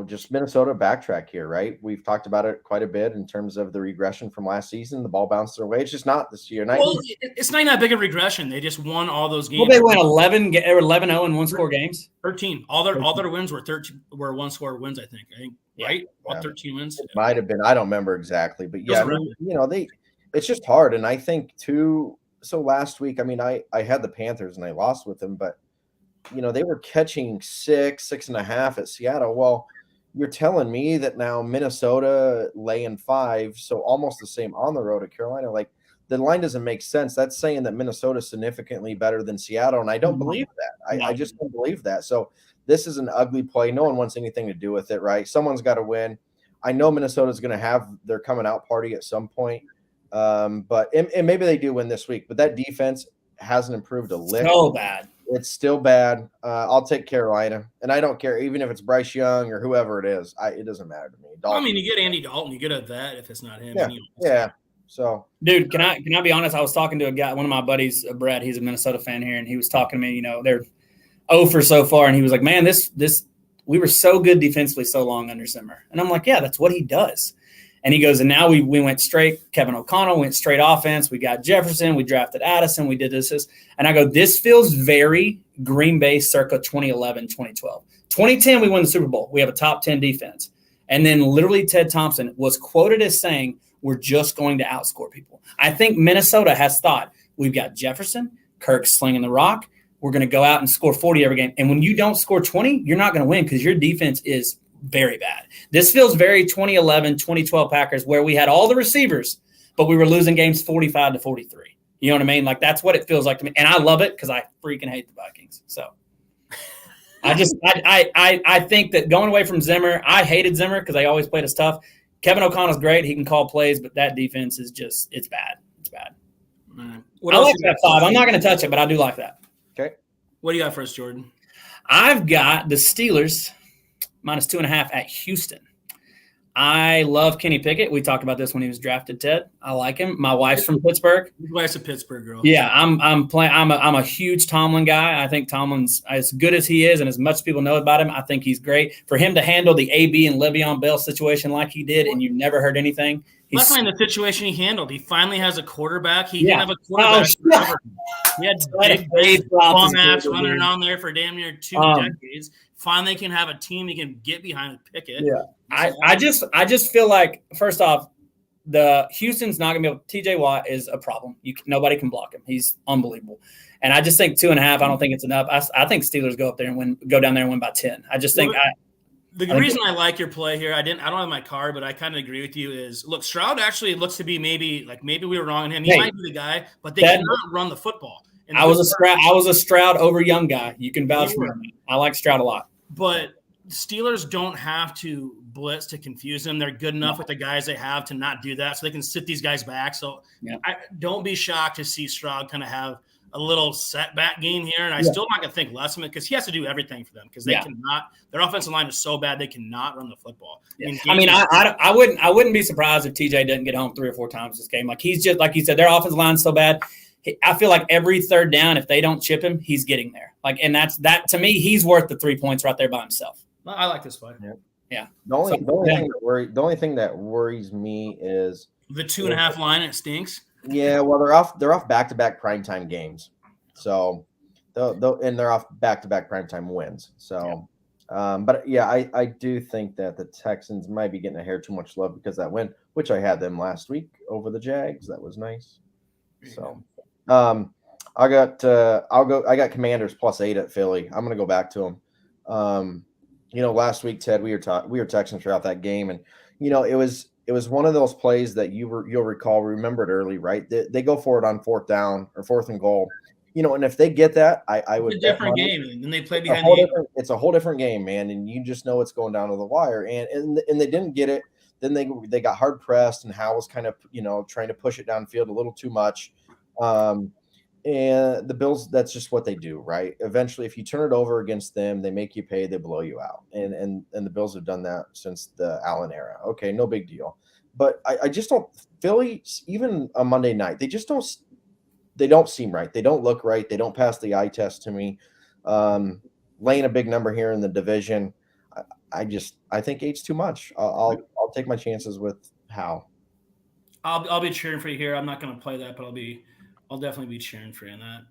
just Minnesota backtrack here, right? We've talked about it quite a bit in terms of the regression from last season. The ball bounced their way. It's just not this year. Well, it's not that big of a regression. They just won all those games. Well, they went 11-0 in one-score games. 13. All their wins were 13. Were one-score wins, I think. Right? All 13 wins. It might have been. I don't remember exactly, but yeah, it's just hard. And I think too. So last week, I had the Panthers and I lost with them, but they were catching 6.5 at Seattle. Well, you're telling me that now Minnesota laying 5, so almost the same on the road at Carolina. Like, the line doesn't make sense. That's saying that Minnesota is significantly better than Seattle, and I don't believe that. I just don't believe that. So this is an ugly play. No one wants anything to do with it, right? Someone's got to win. I know Minnesota's going to have their coming out party at some point, but maybe they do win this week. But that defense hasn't improved a lick. So bad. It's still bad. I'll take Carolina, and I don't care even if it's Bryce Young or whoever it is. It doesn't matter to me. Dalton. You get Andy Dalton, you get a vet if it's not him. Yeah. So, dude, can I be honest? I was talking to a guy, one of my buddies, Brett. He's a Minnesota fan here, and he was talking to me. They're 0 for so far, and he was like, "Man, this we were so good defensively so long under Zimmer," and I'm like, "Yeah, that's what he does." And he goes, and now we went straight. Kevin O'Connell went straight offense. We got Jefferson. We drafted Addison. We did this. And I go, this feels very Green Bay circa 2011, 2012. 2010, we won the Super Bowl. We have a top 10 defense. And then literally Ted Thompson was quoted as saying, we're just going to outscore people. I think Minnesota has thought, we've got Jefferson, Kirk slinging the rock. We're going to go out and score 40 every game. And when you don't score 20, you're not going to win because your defense is very bad. This feels very 2011, 2012 Packers where we had all the receivers, but we were losing games 45-43. You know what I mean? Like, that's what it feels like to me. And I love it because I freaking hate the Vikings. So I think that going away from Zimmer, I hated Zimmer because they always played us tough. Kevin O'Connell's great. He can call plays, but that defense is just, it's bad. It's bad. I like that 5. I'm not going to touch it, but I do like that. Okay. What do you got for us, Jordan? I've got the Steelers -2.5 at Houston. I love Kenny Pickett. We talked about this when he was drafted, Ted. I like him. My wife's from Pittsburgh. Your wife's a Pittsburgh girl. Yeah, I'm a huge Tomlin guy. I think Tomlin's as good as he is, and as much as people know about him, I think he's great. For him to handle the AB and Le'Veon Bell situation like he did, and you never heard anything. That's not the situation he handled. He finally has a quarterback. He didn't have a quarterback. He had big bum ass running around there for damn near 2 decades. Finally can have a team he can get behind with Pickett. Yeah. I just feel like, first off, the Houston's not going to be able – TJ Watt is a problem. Nobody can block him. He's unbelievable. And I just think 2.5, I don't think it's enough. I think Steelers go down there and win by 10. I just think the reason I like your play here, I don't have my card, but I kind of agree with you is, look, Stroud actually looks to be maybe we were wrong on him. He might be the guy, but they cannot run the football. And I was a Stroud over young guy. You can vouch for me. I like Stroud a lot. But Steelers don't have to blitz to confuse them. They're good enough with the guys they have to not do that, so they can sit these guys back. So don't be shocked to see Stroud kind of have a little setback game here, and I still not going to think less of it because he has to do everything for them because they cannot. Their offensive line is so bad they cannot run the football. I wouldn't be surprised if TJ doesn't get home 3 or 4 times this game. Like he's just like you said, their offensive line's so bad. I feel like every third down, if they don't chip him, he's getting there. Like, and that to me, he's worth the 3 points right there by himself. I like this fight. Yeah. The only thing that worries me is the 2.5 line. It stinks. Yeah, well, they're off back-to-back primetime games, so and they're off back-to-back primetime wins. So, but yeah, I do think that the Texans might be getting a hair too much love because of that win, which I had them last week over the Jags. That was nice. So, I got Commanders +8 at Philly. I'm gonna go back to them. Last week, Ted, we were texting throughout that game, and it was one of those plays that you'll recall. Remember it early, right? They go for it on 4th down or 4th and goal. And if they get that, I would. It's a different game, and they play behind the. It's a whole different game, man, and you just know it's going down to the wire. And they didn't get it. Then they got hard pressed, and Howell was kind of trying to push it downfield a little too much. And the Bills, that's just what they do, right? Eventually, if you turn it over against them, they make you pay, they blow you out. And the Bills have done that since the Allen era. Okay, no big deal. But I just don't – Philly, even on Monday night, they don't seem right. They don't look right. They don't pass the eye test to me. Laying a big number here in the division, I think 8's too much. I'll take my chances with Howe. I'll be cheering for you here. I'm not going to play that, but I'll definitely be cheering for you in that.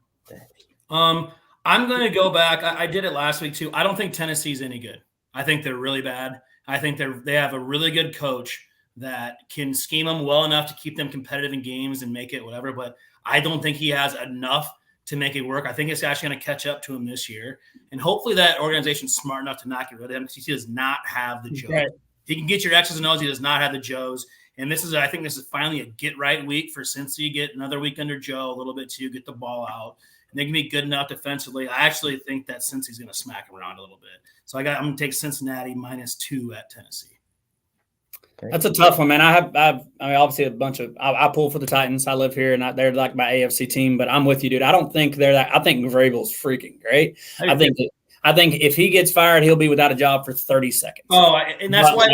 I'm going to go back. I did it last week too. I don't think Tennessee's any good. I think they're really bad. I think they have a really good coach that can scheme them well enough to keep them competitive in games and make it whatever. But I don't think he has enough to make it work. I think it's actually going to catch up to him this year. And hopefully that organization's smart enough to not get rid of him because he does not have the Joes. Right. He can get your X's and O's. He does not have the Joes. And I think this is finally a get-right week for Cincy. Get another week under Joe, a little bit too, get the ball out. And they can be good enough defensively. I actually think that Cincy's going to smack them around a little bit. So I'm going to take Cincinnati -2 at Tennessee. Okay. That's a tough one, man. I mean, obviously a bunch of – I pull for the Titans. I live here, and they're like my AFC team. But I'm with you, dude. I don't think they're that – I think Vrabel's freaking great. I think if he gets fired, he'll be without a job for 30 seconds. Oh, and that's why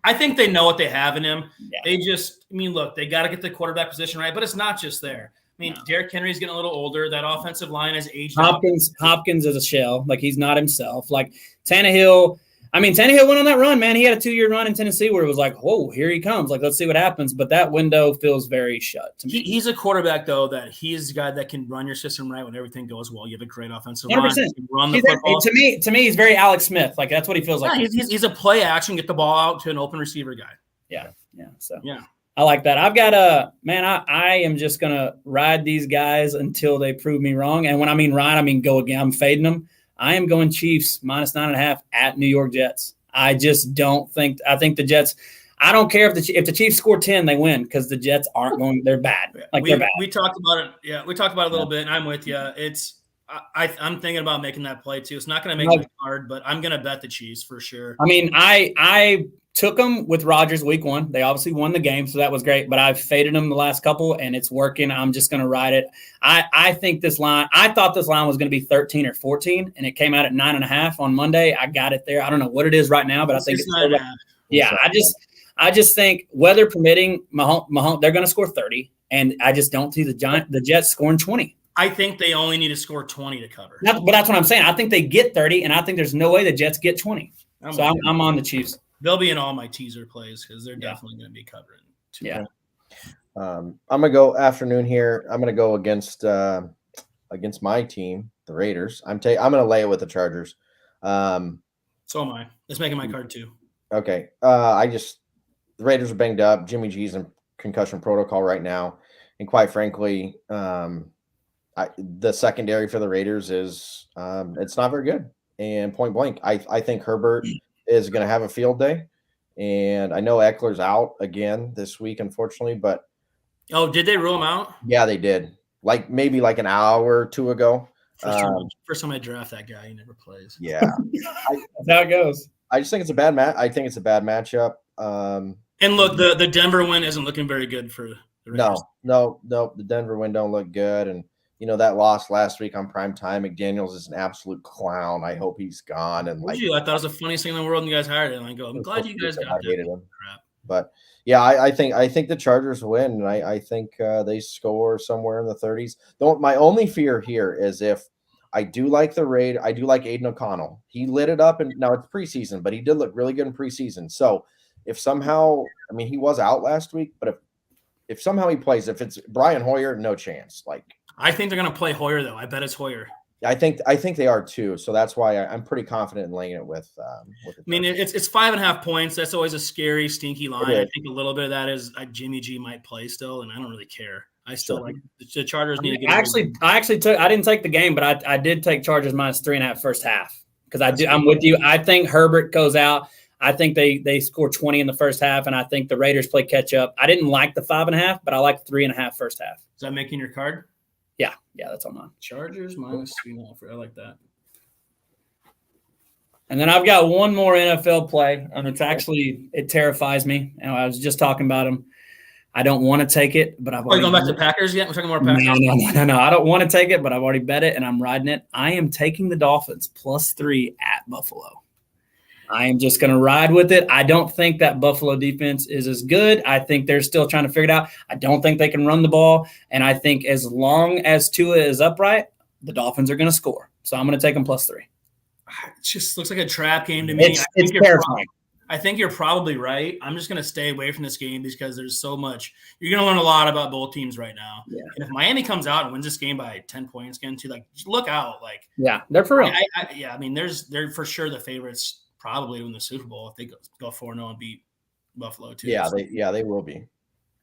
I think they know what they have in him. Yeah. Look, they got to get the quarterback position right, but it's not just there. I mean, Derrick Henry's getting a little older. That offensive line has aged. Hopkins is a shell. Like, he's not himself. Like, Tannehill went on that run, man. He had a 2-year run in Tennessee where it was like, whoa, here he comes. Like, let's see what happens. But that window feels very shut to me. He's a quarterback, though, that he's a guy that can run your system right when everything goes well. You have a great offensive line. You can run the football. To me, he's very Alex Smith. Like, that's what he feels like. He's a play action, get the ball out to an open receiver guy. Yeah. So, yeah. I like that. I've got I am just going to ride these guys until they prove me wrong. And when I mean ride, I mean go again. I'm fading them. I am going Chiefs -9.5 at New York Jets. I just don't think – I think the Jets – I don't care if the Chiefs score 10, they win because the Jets aren't going – they're bad. They're bad. We talked about it. Yeah, we talked about it a little bit, and I'm with you. I'm thinking about making that play too. It's not going to make it hard, but I'm going to bet the Chiefs for sure. I mean, I took them with Rodgers week 1. They obviously won the game, so that was great. But I've faded them the last couple, and it's working. I'm just going to ride it. I think this line – I thought this line was going to be 13 or 14, and it came out at 9.5 on Monday. I got it there. I don't know what it is right now, but I think it's 9.5. Yeah, I just think weather permitting, Mahomes, they're going to score 30, and I just don't see the Jets scoring 20. I think they only need to score 20 to cover. But that's what I'm saying. I think they get 30, and I think there's no way the Jets get 20. I'm on the Chiefs. They'll be in all my teaser plays because they're definitely going to be covering. Yeah. I'm going to go afternoon here. I'm going to go against my team, the Raiders. I'm going to lay it with the Chargers. So am I. It's making my card too. Okay. The Raiders are banged up. Jimmy G's in concussion protocol right now. And quite frankly, the secondary for the Raiders is it's not very good. And point blank, I think Herbert is going to have a field day. And I know Eckler's out again this week, unfortunately. But did they rule him out? Yeah, they did. Maybe an hour or two ago. First time I draft that guy, he never plays. Yeah, that's how it goes. I just think it's a bad match. I think it's a bad matchup. And look, the Denver win isn't looking very good for the Raiders. No. The Denver win don't look good, and that loss last week on primetime. McDaniels is an absolute clown. I hope he's gone. And I thought it was the funniest thing in the world, and you guys hired him. I go, I'm glad you guys got I hated him. crap. But yeah, I think the Chargers win, and I think they score somewhere in the 30s. My only fear here is if I do like Aiden O'Connell. He lit it up, and now it's preseason, but he did look really good in preseason. So if somehow, he was out last week, but if somehow he plays, if it's Brian Hoyer, no chance. I think they're gonna play Hoyer though. I bet it's Hoyer. I think they are too. So that's why I'm pretty confident in laying it with. It's 5.5 points. That's always a scary, stinky line. I think a little bit of that is Jimmy G might play still, and I don't really care. I still like the Chargers need to get. I didn't take the game, but I did take Chargers -3.5 first half because I'm with you. I think Herbert goes out. I think they score 20 in the first half, and I think the Raiders play catch up. I didn't like the 5.5, but I like 3.5 first half. Is that making your card? Yeah, that's on mine. Chargers -3.5. I like that. And then I've got one more NFL play, and it terrifies me. And I was just talking about him. I don't want to take it, but I've already. Are you going back to Packers yet? We're talking more Packers. No. I don't want to take it, but I've already bet it, and I'm riding it. I am taking the Dolphins +3 at Buffalo. I am just going to ride with it. I don't think that Buffalo defense is as good. I think they're still trying to figure it out. I don't think they can run the ball. And I think as long as Tua is upright, the Dolphins are going to score. So I'm going to take them +3. It just looks like a trap game to me. It's terrifying. I think you're probably right. I'm just going to stay away from this game because there's so much. You're going to learn a lot about both teams right now. Yeah. And if Miami comes out and wins this game by 10 points again, too, look out. Yeah, they're for real. They're for sure the favorites. Probably win the Super Bowl if they go 4-0 and beat Buffalo too. They will be.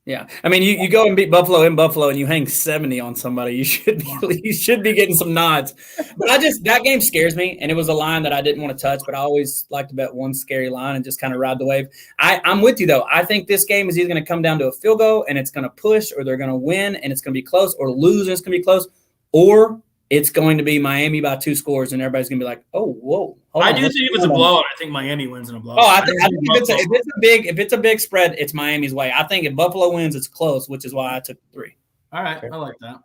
Yeah, you go and beat Buffalo in Buffalo and you hang 70 on somebody. You should be getting some nods. But that game scares me, and it was a line that I didn't want to touch. But I always like to bet one scary line and just kind of ride the wave. I'm with you though. I think this game is either going to come down to a field goal and it's going to push, or they're going to win and it's going to be close, or lose and it's going to be close, or it's going to be Miami by 2 scores, and everybody's going to be like, "Oh, whoa!" I do think if it's a blowout, I think Miami wins in a blowout. Oh, I think if it's a big spread, it's Miami's way. I think if Buffalo wins, it's close, which is why I took 3. All right, I like that.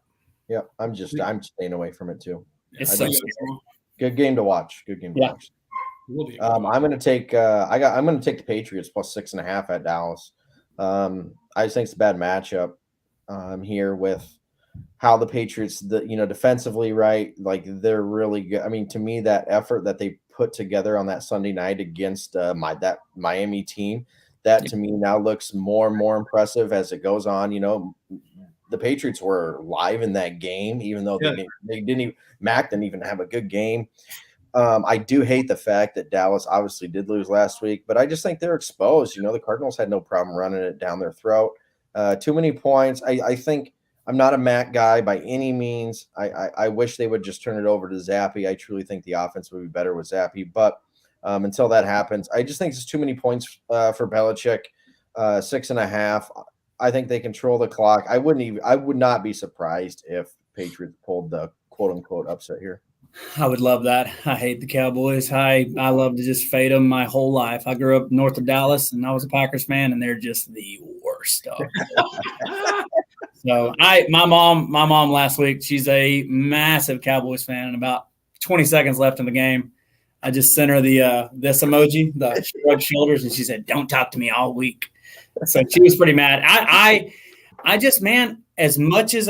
Yeah, I'm staying away from it too. It's so good game to watch. Good game to watch. I'm going to take. I'm going to take the Patriots +6.5 at Dallas. I just think it's a bad matchup. Here with how the Patriots, defensively, right? They're really good. To me, that effort that they put together on that Sunday night against that Miami team, that to me now looks more and more impressive as it goes on. The Patriots were live in that game, even though Mac didn't even have a good game. I do hate the fact that Dallas obviously did lose last week, but I just think they're exposed. The Cardinals had no problem running it down their throat. Too many points. I think. I'm not a Mac guy by any means. I wish they would just turn it over to Zappy. I truly think the offense would be better with Zappy. But until that happens, I just think it's too many points for Belichick. 6.5. I think they control the clock. I would not be surprised if Patriots pulled the quote unquote upset here. I would love that. I hate the Cowboys. I love to just fade them my whole life. I grew up north of Dallas, and I was a Packers fan, and they're just the worst. So my mom last week, she's a massive Cowboys fan, and about 20 seconds left in the game, I just sent her this emoji, the shrugged shoulders, and she said, "Don't talk to me all week." So she was pretty mad. I just, man, as much as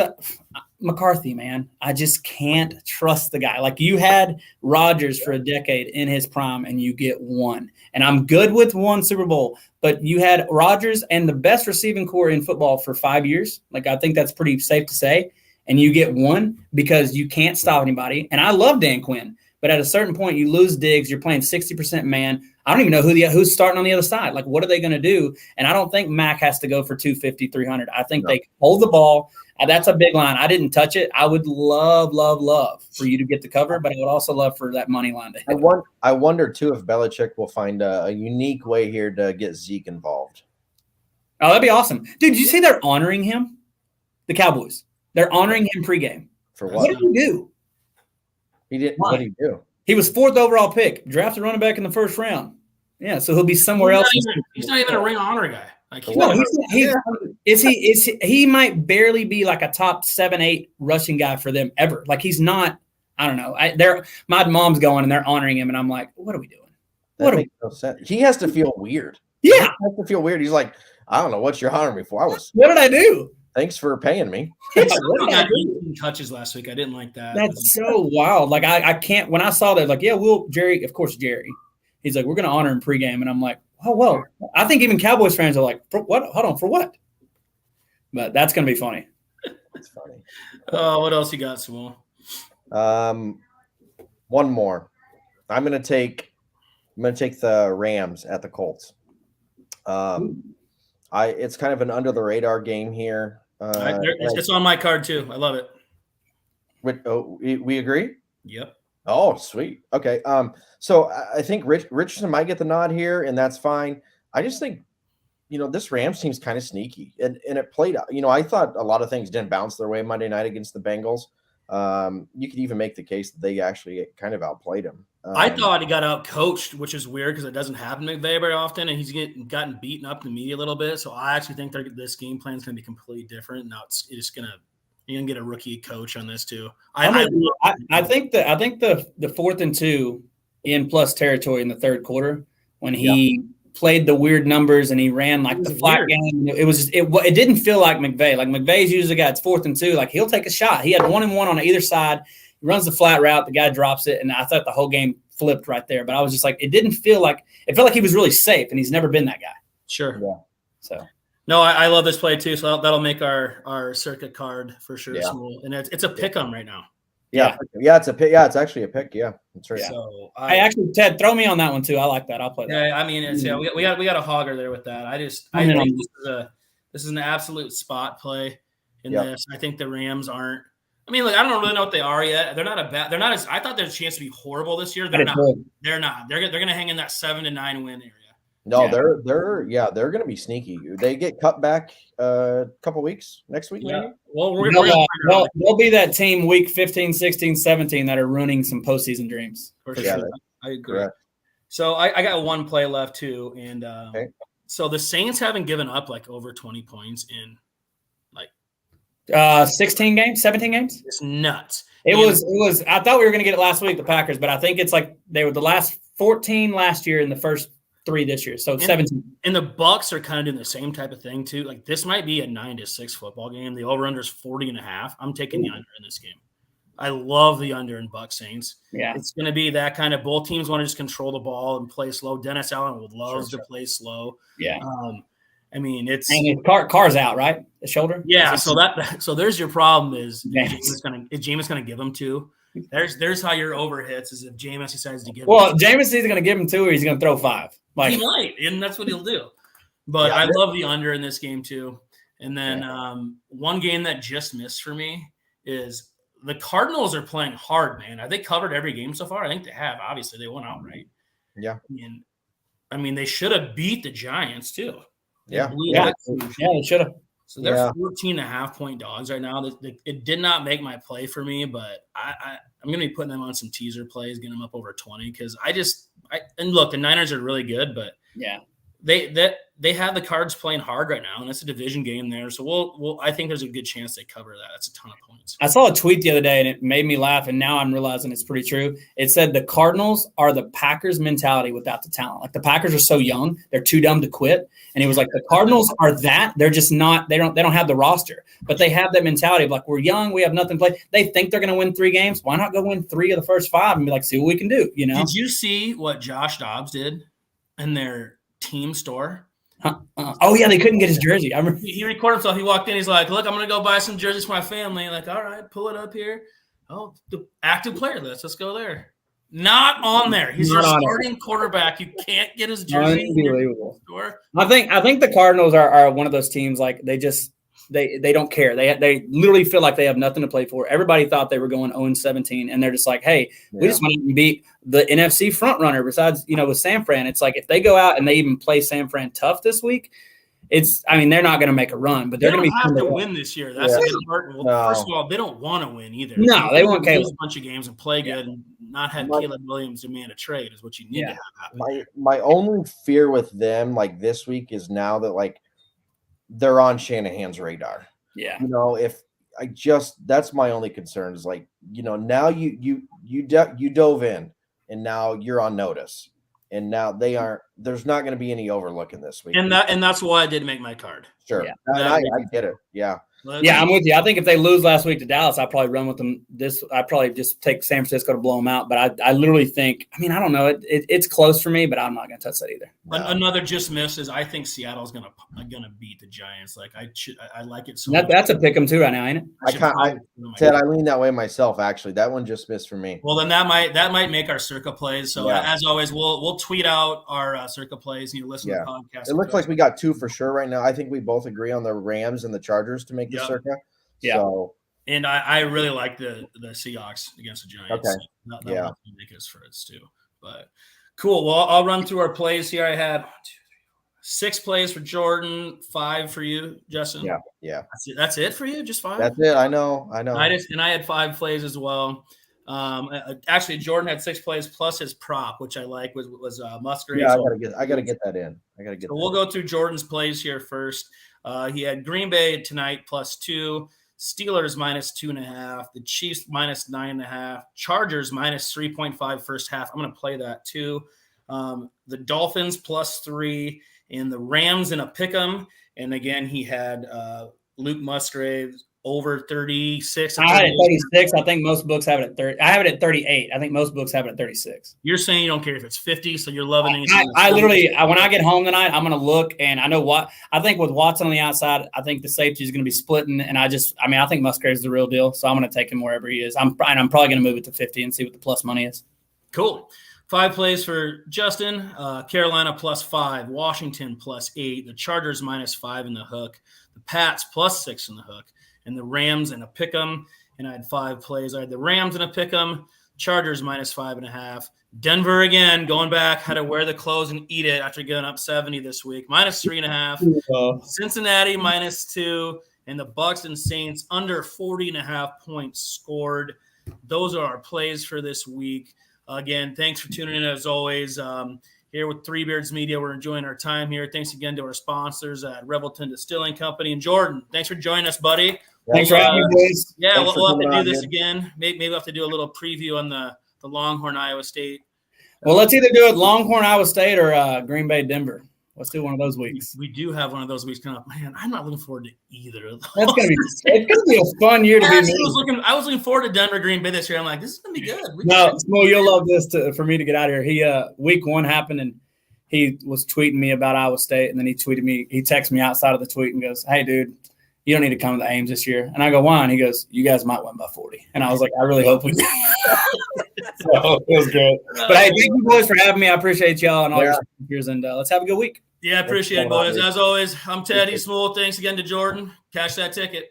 McCarthy, man, I just can't trust the guy. You had Rodgers for a decade in his prime, and you get one. And I'm good with one Super Bowl, but you had Rodgers and the best receiving core in football for 5 years. I think that's pretty safe to say. And you get one because you can't stop anybody. And I love Dan Quinn, but at a certain point, you lose Diggs. You're playing 60% man. I don't even know who's starting on the other side. What are they going to do? And I don't think Mac has to go for 250, 300. I think they hold the ball. That's a big line. I didn't touch it. I would love for you to get the cover, but I would also love for that money line to hit. I wonder, too, if Belichick will find a unique way here to get Zeke involved. Oh, that'd be awesome. Dude, did you see they're honoring him? The Cowboys. They're honoring him pregame. For what? What did he do? He didn't. What did he do? He was 4th overall pick, drafted running back in the 1st round. Yeah, so he'll be somewhere else. He's not even a Ring of Honor guy. Like No, he might barely be like a top 7-8 rushing guy for them ever. Like he's not. I don't know. My mom's going and they're honoring him, and I'm like, what are we doing? That makes no sense. He has to feel weird. Yeah, he has to feel weird. He's like, I don't know what you're honoring me for. What did I do? Thanks for paying me. I got 18 touches last week. I didn't like that. That's so wild. Like I can't. When I saw that, like, yeah, Jerry. Of course, Jerry. He's like, we're going to honor him pregame, and I'm like, oh well. I think even Cowboys fans are like, for what? Hold on, for what? But that's going to be funny. It's funny. What else you got, Swole? One more. I'm gonna take the Rams at the Colts. It's kind of an under the radar game here. It's on my card too. I love it. We agree? Yep. Oh, sweet. Okay. So I think Richardson might get the nod here, and that's fine. I just think, this Rams team's kind of sneaky, and it played out. I thought a lot of things didn't bounce their way Monday night against the Bengals. You could even make the case that they actually kind of outplayed him. I thought he got out coached, which is weird because it doesn't happen to McVay very often, and he's gotten beaten up in the media a little bit. So I actually think this game plan is going to be completely different. Now you're gonna get a rookie coach on this too. I think the 4th and 2 in plus territory in the third quarter when he played the weird numbers and he ran like the flat game. It didn't feel like McVay. Like McVay's usually got 4th and 2. Like he'll take a shot. He had 1-and-1 on either side. He runs the flat route. The guy drops it, and I thought the whole game flipped right there. But I was just like, it felt like he was really safe, and he's never been that guy. Sure. Yeah. So. No, I love this play too. So that'll make our circuit card for sure. Yeah. And it's a pick 'em right now. Yeah, it's a pick. Yeah, it's actually a pick. Yeah, that's right. So actually, Ted, throw me on that one too. I like that. I'll play that. Yeah, I mean, we got a hogger there with that. I think this is an absolute spot play in this. I think the Rams aren't. I mean, I don't really know what they are yet. They're not as. I thought there's a chance to be horrible this year. They're not. They're not. They're going to hang in that 7 to 9 win area. No, they're going to be sneaky. They get cut back a couple weeks next week. Yeah. Maybe? Well, they'll be that team week 15, 16, 17 that are ruining some postseason dreams. For sure. I agree. Correct. So I got one play left too, and so the Saints haven't given up like over 20 points in 16 games, 17 games. It's nuts. It was. I thought we were going to get it last week, the Packers, but I think it's like they were the last 14 last year and the first 3 this year, so 17. And the Bucs are kind of doing the same type of thing too. Like this might be a 9-6 football game. The over/under is 40.5. I'm taking the under in this game. I love the under in Bucs Saints. Yeah, it's going to be that kind of. Both teams want to just control the ball and play slow. Dennis Allen would love to play slow. Yeah. I mean, it's Carr's out, right? The shoulder. Yeah. So there's your problem. Is Jameis going to give him 2? There's how your over hits is if Jameis decides to give. Well, Jameis is going to give him 2, or he's going to throw 5. He might, and that's what he'll do. But I love the under in this game too. And then one game that just missed for me is the Cardinals are playing hard, man. Have they covered every game so far? I think they have. Obviously, they won outright. Yeah. And I mean, they should have beat the Giants too. They should have. So they're 14.5-point dogs right now. It did not make my play for me, but I'm going to be putting them on some teaser plays, getting them up over 20 because and look, the Niners are really good, but they have the Cards playing hard right now, and it's a division game there. So I think there's a good chance they cover that. That's a ton of points. I saw a tweet the other day, and it made me laugh, and now I'm realizing it's pretty true. It said the Cardinals are the Packers mentality without the talent. Like the Packers are so young, they're too dumb to quit. And he was like, the Cardinals are that. They're just not. They don't have the roster, but they have that mentality of like, we're young, we have nothing to play. They think they're going to win 3 games. Why not go win 3 of the first 5 and be like, see what we can do? You know? Did you see what Josh Dobbs did in their team store? Oh yeah, they couldn't get his jersey. I remember he recorded himself. He walked in. He's like, "Look, I'm gonna go buy some jerseys for my family." Like, all right, pull it up here. Oh, the active player list. Let's go there. Not on there. He's your starting quarterback. You can't get his jersey. Unbelievable. I think the Cardinals are one of those teams. Like they don't care. They literally feel like they have nothing to play for. Everybody thought they were going 0-17, and they're just like, hey, we just want to beat the NFC front runner. Besides, with San Fran, it's like if they go out and they even play San Fran tough this week, they're not going to make a run, but they're going to have to win this year. That's important. Well, first of all, they don't want to win either. No, they want to lose a bunch of games and play good and not have Caleb Williams demand a trade is what you need to have happen. My only fear with them like this week is now that like they're on Shanahan's radar. Yeah. You know, if I just that's my only concern is like, you know, now you dove in and now you're on notice. And now there's not going to be any overlooking this week. And that's why I did make my card. Sure. Yeah. And I get it. Yeah. Yeah, I'm with you. I think if they lose last week to Dallas, I'd probably run with them. I'd probably just take San Francisco to blow them out. But I literally think, I mean, I don't know. It's close for me, but I'm not going to touch that either. No. Another just miss is I think Seattle's gonna beat the Giants. Like I like it so. That's a pick 'em too right now, ain't it? Ted, I lean that way myself. Actually, that one just missed for me. Well, then that might make our circa plays. So as always, we'll tweet out our circa plays. And you listen to the podcast. It looks like we got 2 for sure right now. I think we both agree on the Rams and the Chargers to make the circa. Yeah. So, and I really like the Seahawks against the Giants. Okay. That will make us for us too. But cool. Well, I'll run through our plays here. I had 6 plays for Jordan, 5 for you, Justin. Yeah. That's it for you? Just 5? That's it. I know. I had 5 plays as well. Actually, Jordan had 6 plays plus his prop, which I like was Musgrave. Yeah, I gotta get that in. So we'll go through Jordan's plays here first. He had Green Bay tonight +2, Steelers -2.5, the Chiefs -9.5, Chargers -3.5 first half. I'm going to play that too. The Dolphins +3, and the Rams in a pick'em. And again, he had Luke Musgrave over 36. I had it at 36. I think most books have it at 30. I have it at 38. I think most books have it at 36. You're saying you don't care if it's 50, so you're loving it. I literally, when I get home tonight, I'm going to look, and I know what I think with Watson on the outside. I think the safety is going to be splitting, and I think Musgrave's the real deal, so I'm going to take him wherever he is. I'm probably going to move it to 50 and see what the plus money is. Cool. 5 plays for Justin. Carolina +5, Washington +8, the Chargers -5 in the hook, the Pats +6 in the hook, and the Rams in a pick'em. And I had 5 plays. I had the Rams in a pick'em, Chargers -5.5. Denver again, going back, had to wear the clothes and eat it after getting up 70 this week, -3.5. Cincinnati -2, and the Bucs and Saints under 40.5 points scored. Those are our plays for this week. Again, thanks for tuning in as always. Here with Three Beards Media, we're enjoying our time here. Thanks again to our sponsors at Revelton Distilling Company. And Jordan, thanks for joining us, buddy. Thanks for having me, boys. Yeah, we'll have to do this again. Maybe we'll have to do a little preview on the Longhorn Iowa State. Well, let's either do it Longhorn Iowa State or Green Bay Denver. Let's do one of those weeks. We do have one of those weeks coming up. Man, I'm not looking forward to either of those. It's gonna be a fun year to be me. I was looking forward to Denver Green Bay this year. I'm like, this is gonna be good. Well, you'll love this for me to get out of here. He week 1 happened and he was tweeting me about Iowa State, and then he texted me outside of the tweet and goes, "Hey, dude, you don't need to come to the Ames this year." And I go, "Why?" And he goes, "You guys might win by 40." And I was like, "I really hope we do." So it was good. But hey, thank you boys for having me. I appreciate y'all and all your speakers, and let's have a good week. Yeah, I appreciate it, boys. As always, I'm Teddy Small. Thanks again to Jordan. Cash that ticket.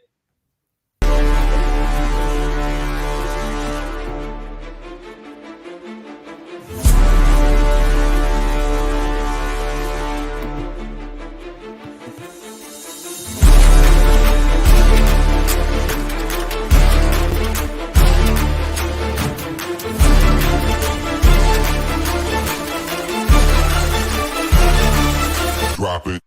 Drop it.